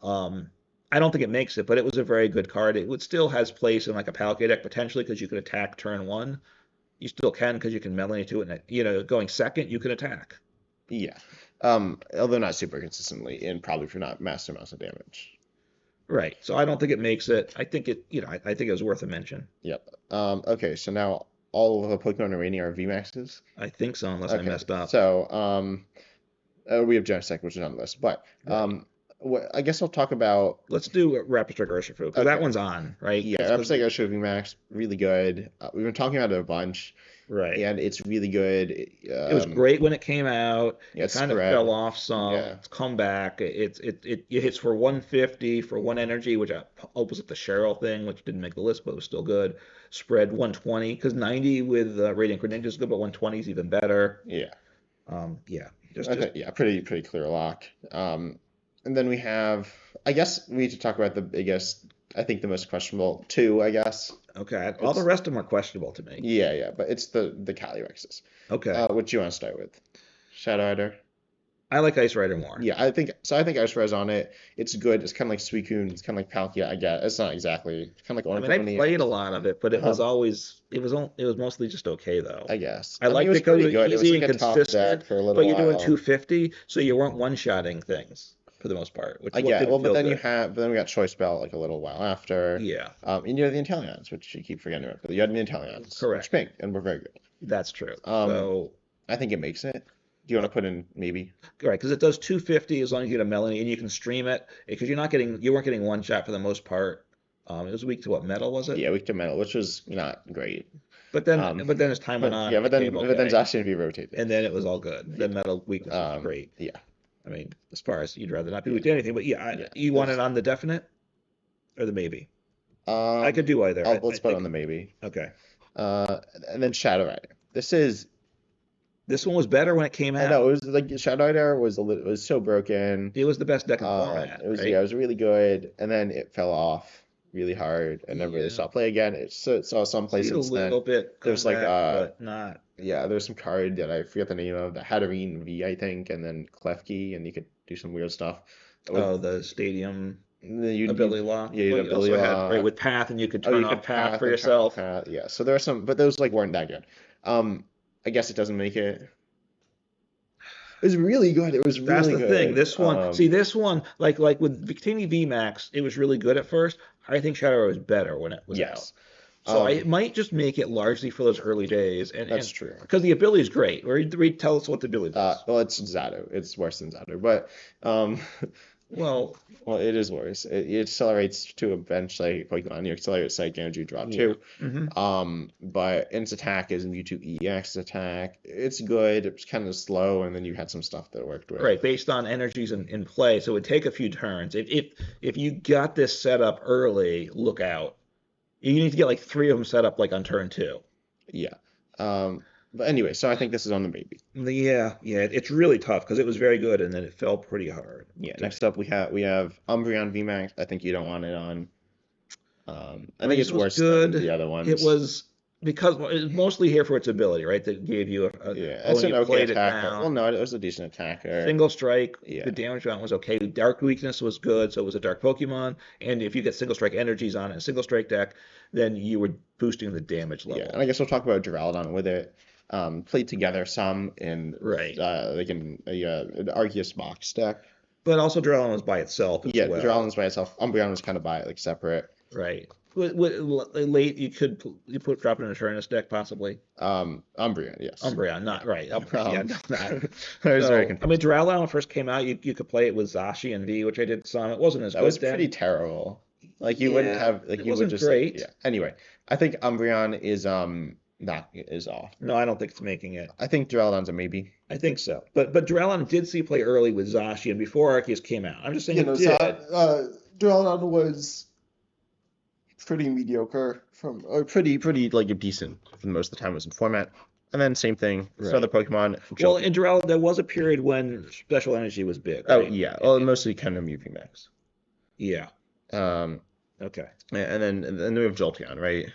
B: Um, I don't think it makes it, but it was a very good card. It would still has place in like a Palkia deck potentially because you could attack turn one. You still can because you can Melanie to it, and going second, you can attack.
A: Yeah. Although not super consistently, and probably for not massive amounts of damage.
B: Right. So I don't think it makes it. I think it. I think it was worth a mention.
A: Yep. Okay. So now all of the Pokemon remaining are VMAXs.
B: I think so, unless I
A: Okay.
B: messed up.
A: So we have Genesect, which is on the list, but
B: Right.
A: I guess I'll talk about.
B: Let's do Rapid Strike Urshifu because that
A: Okay.
B: one's on, right?
A: Yeah, Rapid Go VMAX, really good. We've been talking about it a bunch,
B: Right.
A: and it's really good.
B: It was great when it came out.
A: Yeah,
B: It
A: it's
B: kind of
A: spread.
B: fell off some.
A: Yeah.
B: It's come back. It hits for 150 for one energy, which opens up the Cheryl thing, which didn't make the list, but was still good. Spread 120 because 90 with Radiant Greninja is good, but 120 is even better.
A: Yeah.
B: Yeah.
A: Okay. Yeah. Pretty clear lock. And then we have. I guess we need to talk about the biggest. I think the most questionable two. I guess.
B: Okay. All the rest of them are questionable to me.
A: Yeah. But it's the Calyrexes.
B: Okay.
A: What do you want to start with? Shadow Rider.
B: I like Ice Rider more.
A: Yeah, I think so. I think Ice Rider's on it. It's good. It's kind of like Suicune. It's kind of like Palkia. I guess it's not exactly. It's kind of like
B: I mean, I played a lot of it, but it was always it was mostly just okay though.
A: I guess.
B: I liked
A: it was
B: it because
A: pretty
B: it
A: good.
B: was
A: It
B: easy
A: was like
B: and
A: a top
B: consistent,
A: deck for a little
B: but you're doing
A: while.
B: 250, so you weren't one-shotting things for the most part. Which
A: I get.
B: didn't
A: Well, but
B: feel
A: then
B: good.
A: then we got Choice Belt like a little while after.
B: Yeah,
A: And you had the Inteleons, which you keep forgetting about. But you had the Inteleons,
B: correct.
A: which pink, and we're very good.
B: That's true.
A: So I think it makes it. Do you want to put in maybe?
B: Right, because it does 250 as long as you get a Melanie and you can stream it because you weren't getting one shot for the most part. It was weak to what metal was it?
A: Yeah, weak to metal, which was not great.
B: But then as time went on,
A: Yeah, but then
B: it became okay.
A: Zacian V rotated.
B: And then it was all good. The metal weakness was great.
A: Yeah.
B: I mean, as far as you'd rather not be weak to anything, but you want it on the definite or the maybe? I could do either.
A: Let's put it on the maybe.
B: Okay.
A: And then Shadow Rider.
B: This one was better when it came out.
A: I know it was like Shadow Rider was so broken.
B: It was the best deck in the format.
A: It was
B: right?
A: it was really good, and then it fell off really hard, and never really saw play again. It saw some play since then.
B: A little bit.
A: There's like
B: but not.
A: Yeah, there's some card that I forget the name of that had a V, I think, and then Klefki, and you could do some weird stuff.
B: The stadium
A: Ability
B: lock.
A: Yeah, you ability lock.
B: Right, with path, and you could turn off path for yourself.
A: Yeah, so there are some, but those like weren't that good. I guess it doesn't make it. It was really good. It was really good.
B: That's the thing. This one, this one, like with Victini VMAX, it was really good at first. I think Shadow Rider was better when it was out. So it might just make it largely for those early days.
A: That's true.
B: Because the ability is great. Read, tell us what the ability does.
A: Well, it's Zato. It's worse than Zato, but
B: well,
A: it is worse. It accelerates to a bench like Pokemon. You accelerate psychic energy drop too.
B: Mm-hmm.
A: But its attack is Mewtwo EX attack. It's good. It's kind of slow, and then you had some stuff that worked with.
B: Right, based on energies in play, so it would take a few turns. If you got this set up early, look out. You need to get like 3 of them set up like on turn 2.
A: Yeah. But anyway, so I think this is on the maybe.
B: Yeah, it's really tough because it was very good and then it fell pretty hard.
A: Yeah. Next up we have Umbreon VMAX. I think you don't want it on. I think it's worse than the other ones.
B: It was because it was mostly here for its ability, right? That gave you
A: it's an okay attacker. Well, no, it was a decent attacker.
B: Single strike,
A: Yeah.
B: the damage amount was okay. Dark weakness was good, so it was a dark Pokemon. And if you get single strike energies on a single strike deck, then you were boosting the damage level.
A: Yeah, and I guess we'll talk about Duraludon with it. Played together some in like in an Arceus box deck.
B: But also Duraludon was by itself as well.
A: Duraludon was by itself. Umbreon was kind of by separate.
B: Right. Late, you drop it in a Turnus deck possibly.
A: Umbreon, yes.
B: Umbreon, not right. Yeah,
A: Um,
B: not.
A: I was very
B: So, I mean,
A: confused.
B: Duraludon when it first came out, you could play it with Zashi and V, which I did some. It wasn't as
A: That was
B: good
A: pretty
B: then.
A: terrible. Like you wouldn't
B: Yeah,
A: have like
B: it
A: you would
B: wasn't
A: just like yeah.
B: great.
A: Anyway, I think Umbreon is off.
B: No, I don't think it's making it.
A: I think Duraludon's a maybe.
B: I think so. But Duraludon did see play early with Zashi and before Arceus came out. I'm just saying
A: You
B: it
A: know, so
B: did.
A: Duraludon was pretty mediocre pretty like decent for most of the time it was in format. And then same thing, so
B: Right.
A: other Pokemon.
B: Well, in Duraludon, there was a period when Special Energy was big,
A: Oh
B: right?
A: yeah, well mostly kind of Mew Max.
B: Yeah.
A: Um,
B: Okay.
A: and then we have Jolteon, right?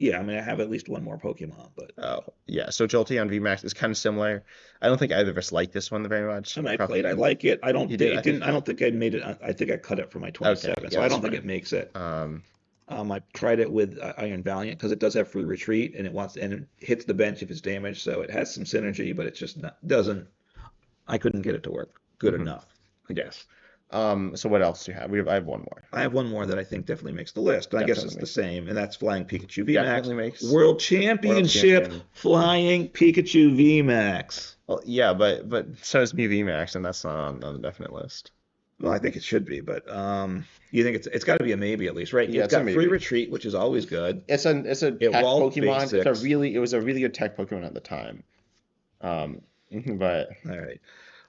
B: Yeah, I mean, I have at least one more Pokemon, but
A: Oh yeah, so Jolteon VMAX is kind of similar. I don't think either of us like this one very much.
B: I mean, I played. I like it. I don't
A: You
B: think
A: did?
B: it didn't. I don't think I made it. I think I cut it for my
A: Okay,
B: 27, so
A: yeah,
B: I
A: that's
B: don't think
A: fine.
B: it makes it.
A: Um,
B: I tried it with Iron Valiant because it does have free retreat and it hits the bench if it's damaged, so it has some synergy, but it's just doesn't. I couldn't get it to work good
A: mhm,
B: enough.
A: yes. So what else do you have? I have one more.
B: I have one more that I think definitely makes the list, and I guess it's
A: Definitely
B: the same, and that's Flying Pikachu VMAX.
A: Definitely makes
B: World
A: World
B: Championship
A: Champion.
B: Flying Pikachu VMAX.
A: Well, yeah, but so is Mew VMAX, and that's not on the definite list.
B: Well, I think it should be, but you think it's got to be a maybe at least, right?
A: Yeah,
B: It's
A: it's a
B: got free
A: maybe.
B: retreat, which is always good.
A: It's a
B: It
A: tech
B: walls
A: Pokemon.
B: basics.
A: It was a really good tech Pokemon at the time. Um, but
B: All right.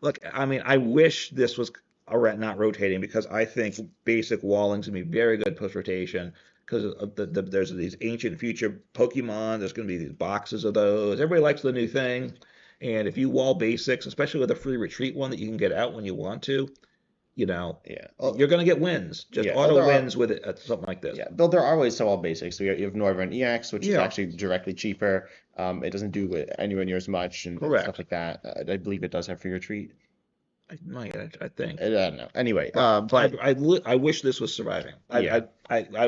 B: Look, I mean, I wish this was not rotating because I think basic walling's gonna be very good post rotation because of there's these ancient future Pokemon. There's gonna be these boxes of those. Everybody likes the new thing, and if you wall basics, especially with a free retreat one that you can get out when you want to, you know,
A: yeah,
B: you're gonna get wins, just
A: yeah.
B: auto wins with it, something like this.
A: Yeah, though there are ways to all basics. So you have Northern EX, which is
B: Yeah,
A: actually directly cheaper. It doesn't do anywhere near as much and stuff
B: correct.
A: like that. I believe it does have free retreat.
B: I might, I think.
A: I don't know. Anyway,
B: But
A: but
B: I wish this was surviving.
A: yeah,
B: I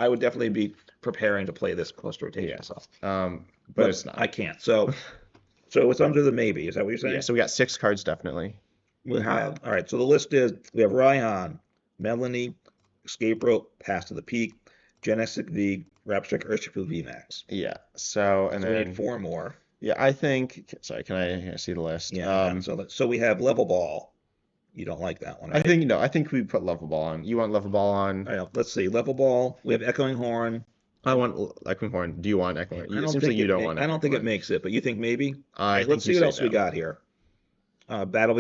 B: would definitely be preparing to play this post rotation.
A: yeah.
B: So,
A: But it's
B: I
A: not.
B: can't. So it's under the maybe. Is that what you're
A: Yeah,
B: saying?
A: so we got 6 cards definitely.
B: We have all right. So the list is we have Raihan, Melanie, Escape Rope, Pass to the Peak, Genestic V, Rapstrike, Urshifu V Max.
A: Yeah. So and
B: So we need
A: then
B: 4 more.
A: yeah, I think. Sorry, can I see the list?
B: Yeah. So we have Level Ball. You don't like that one,
A: I
B: right?
A: think no. I think we put Level Ball on. You want Level Ball on?
B: All right, let's see. Level Ball. We have Echoing Horn.
A: I want Echoing Horn. Do you want Echoing Horn?
B: I
A: It
B: don't
A: seems like
B: think
A: you
B: it.
A: don't want
B: I don't
A: Echoing
B: think it
A: Horn.
B: makes it, but you think maybe?
A: I think
B: Let's see
A: you
B: what
A: say
B: else we
A: no.
B: got here. Battle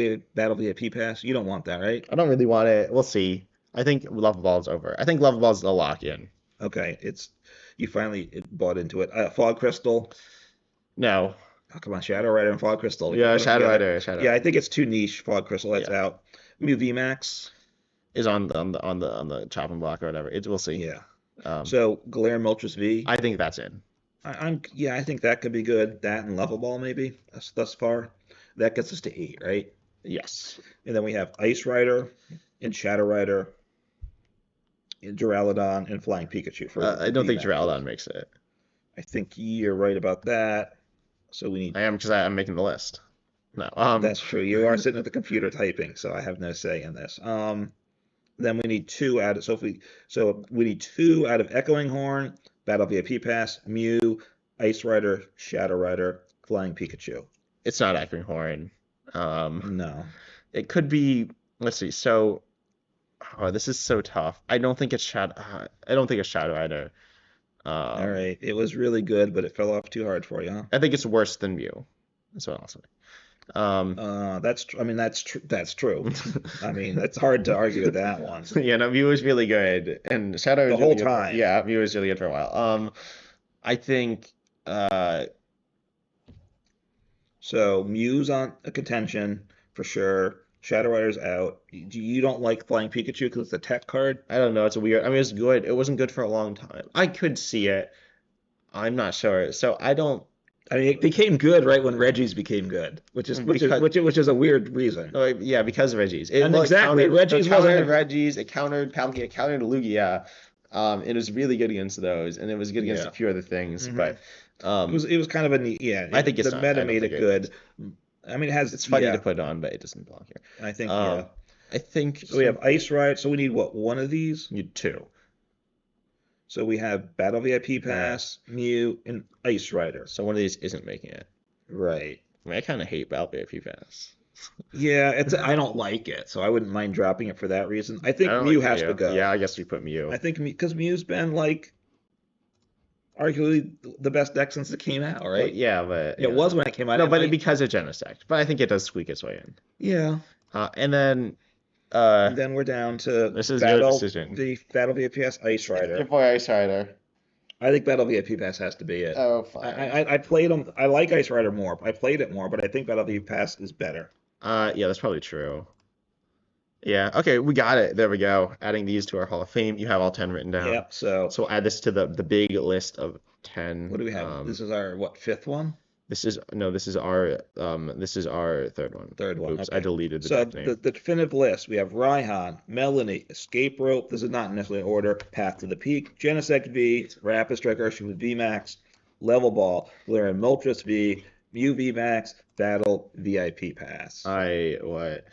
B: VIP Pass. You don't want that, right?
A: I don't really want it. We'll see. I think Level Ball is over. I think Level Ball is a lock in.
B: Okay, you finally bought into it. Fog Crystal.
A: No.
B: Oh, come on, Shadow Rider and Fog Crystal. We can
A: Yeah,
B: put them
A: Shadow
B: together.
A: Rider. Shadow
B: Yeah, I
A: Rider
B: think it's too niche. Fog Crystal, that's
A: Yeah,
B: out. Mew VMAX.
A: is on the chopping block or whatever. We'll see.
B: Yeah.
A: Um,
B: So Galarian Moltres V.
A: I think that's in.
B: I think that could be good. That and Level Ball maybe. Thus far. That gets us to 8, right?
A: Yes.
B: And then we have Ice Rider and Shadow Rider and Duraludon and Flying Pikachu for
A: I don't think
B: VMAX.
A: Duraludon makes it.
B: I think you're right about that. So we need.
A: I am because I'm making the list. No.
B: That's true. You are sitting at the computer typing, so I have no say in this. Then we need 2 out of so we need 2 out of Echoing Horn, Battle VIP Pass, Mew, Ice Rider, Shadow Rider, Flying Pikachu.
A: It's not Echoing Horn.
B: No.
A: It could be. Let's see. So, this is so tough. I don't think it's Shadow. I don't think it's Shadow Rider.
B: All right. It was really good, but it fell off too hard for you, huh?
A: I think it's worse than Mew. That's what I'll say.
B: I mean, that's true. That's true. I mean, it's hard to argue with that one.
A: Yeah, no, Mew was really good, and Shadow
B: The
A: was
B: whole
A: really good
B: time.
A: yeah, Mew was really good for a while. I think
B: So Mew's on a contention for sure. Shadow Rider's out. You don't like Flying Pikachu because it's a tech card?
A: I don't know. It's a weird. I mean, it's good. It wasn't good for a long time. I could see it. I'm not sure. So I don't.
B: I mean, it became good right when Reggie's became good, which is a weird reason.
A: Yeah, because of Reggie's.
B: Exactly, Reggie's
A: it countered
B: wasn't.
A: Reggie's. It countered Palkia. It countered Lugia. It was really good against those, and it was good against
B: Yeah.
A: a few other things.
B: Mhm.
A: But
B: It was kind of a neat. Yeah,
A: I think it's
B: the
A: not. I
B: meta
A: don't
B: made
A: think
B: it
A: it
B: good. I mean, it has.
A: It's funny
B: yeah,
A: to put on, but it doesn't belong here.
B: I think.
A: Um,
B: Yeah.
A: I think
B: So we have Ice Ride. So we need what? One of these.
A: you 2.
B: So we have Battle VIP Pass, Mew, and Ice Rider.
A: So one of these isn't making it.
B: Right.
A: I mean, I kind of hate Battle VIP Pass.
B: Yeah, I don't like it, so I wouldn't mind dropping it for that reason. I
A: I
B: think
A: don't
B: Mew
A: like
B: has to
A: Mew.
B: go.
A: Yeah, I guess we put Mew.
B: I think because Mew's been like arguably the best deck since it came out,
A: Well,
B: right?
A: yeah, but
B: It was when it came out.
A: no,
B: It
A: but
B: might-
A: because of Genesect. But I think it does squeak its way in.
B: yeah.
A: And then
B: And then we're down to
A: this is your decision.
B: the Battle VPS Ice Rider.
A: Your boy Ice Rider.
B: I think Battle VIP Pass has to be it.
A: Oh, fine.
B: I played them. I like Ice Rider more. I played it more, but I think Battle VIP Pass is better.
A: Yeah, that's probably true. Yeah, okay, we got it. There we go. Adding these to our Hall of Fame. You have all 10 written down.
B: Yep. So
A: So we'll add this to the big list of 10.
B: what do we have? This is our fifth one?
A: This is our third one.
B: Third one.
A: Oops,
B: Okay.
A: I deleted the
B: So
A: deck name.
B: the definitive list, we have Raihan, Melanie, Escape Rope. This is not necessarily in order. Path to the Peak, Genesect V, Rapid Strike Urshifu with VMAX, Level Ball, Galarian Moltres V, Mew VMAX, Battle VIP Pass.
A: What?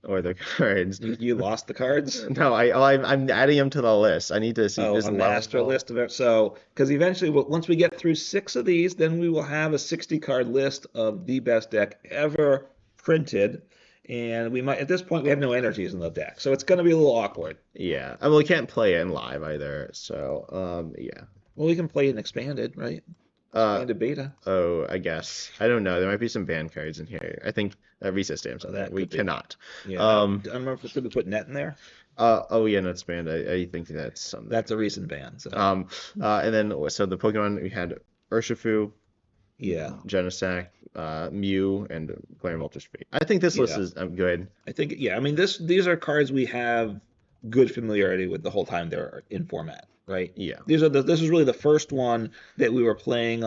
A: Or the cards?
B: You lost the cards?
A: No, I'm adding them to the list. I need to see this
B: A master list of it. So, because eventually, once we get through 6 of these, then we will have a 60-card list of the best deck ever printed. And we might, at this point, we have no energies in the deck. So it's going to be a little awkward.
A: Yeah. Well, we can't play it in live either. So, yeah.
B: Well, we can play it expanded, right? Expanded beta.
A: Oh, I guess. I don't know. There might be some banned cards in here. I think reset stamps on that. We cannot.
B: Yeah. I don't remember if we put net in there.
A: Oh yeah, no, it's banned. I think that's something.
B: That's a recent ban. So.
A: And then so the Pokemon we had Urshifu,
B: yeah,
A: Genesect, Mew, and Galarian Moltres V. I think this list is good.
B: I think I mean these are cards we have good familiarity with the whole time they're in format, right?
A: Yeah.
B: This is really the first one that we were playing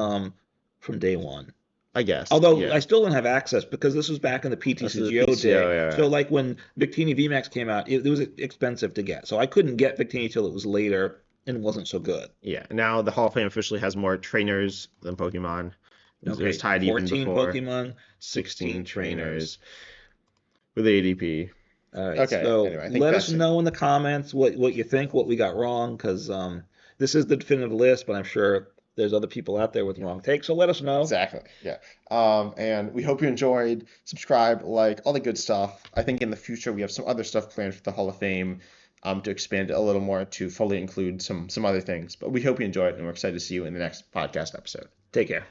B: from day one.
A: I guess.
B: Although I still don't have access because this was back in the PTCGO day.
A: Yeah.
B: So like when Victini VMAX came out, it was expensive to get. So I couldn't get Victini till it was later and it wasn't so good.
A: Yeah. Now the Hall of Fame officially has more trainers than Pokemon.
B: Okay.
A: It was tied
B: 14
A: even before.
B: Pokemon,
A: 16 trainers with ADP.
B: All right.
A: Okay.
B: So
A: Anyway,
B: let us know in the comments what you think, what we got wrong, because this is the definitive list, but I'm sure there's other people out there with wrong takes. So let us know.
A: Exactly. Yeah. And we hope you enjoyed. Subscribe, like, all the good stuff. I think in the future we have some other stuff planned for the Hall of Fame to expand it a little more to fully include some other things. But we hope you enjoyed, and we're excited to see you in the next podcast episode.
B: Take care.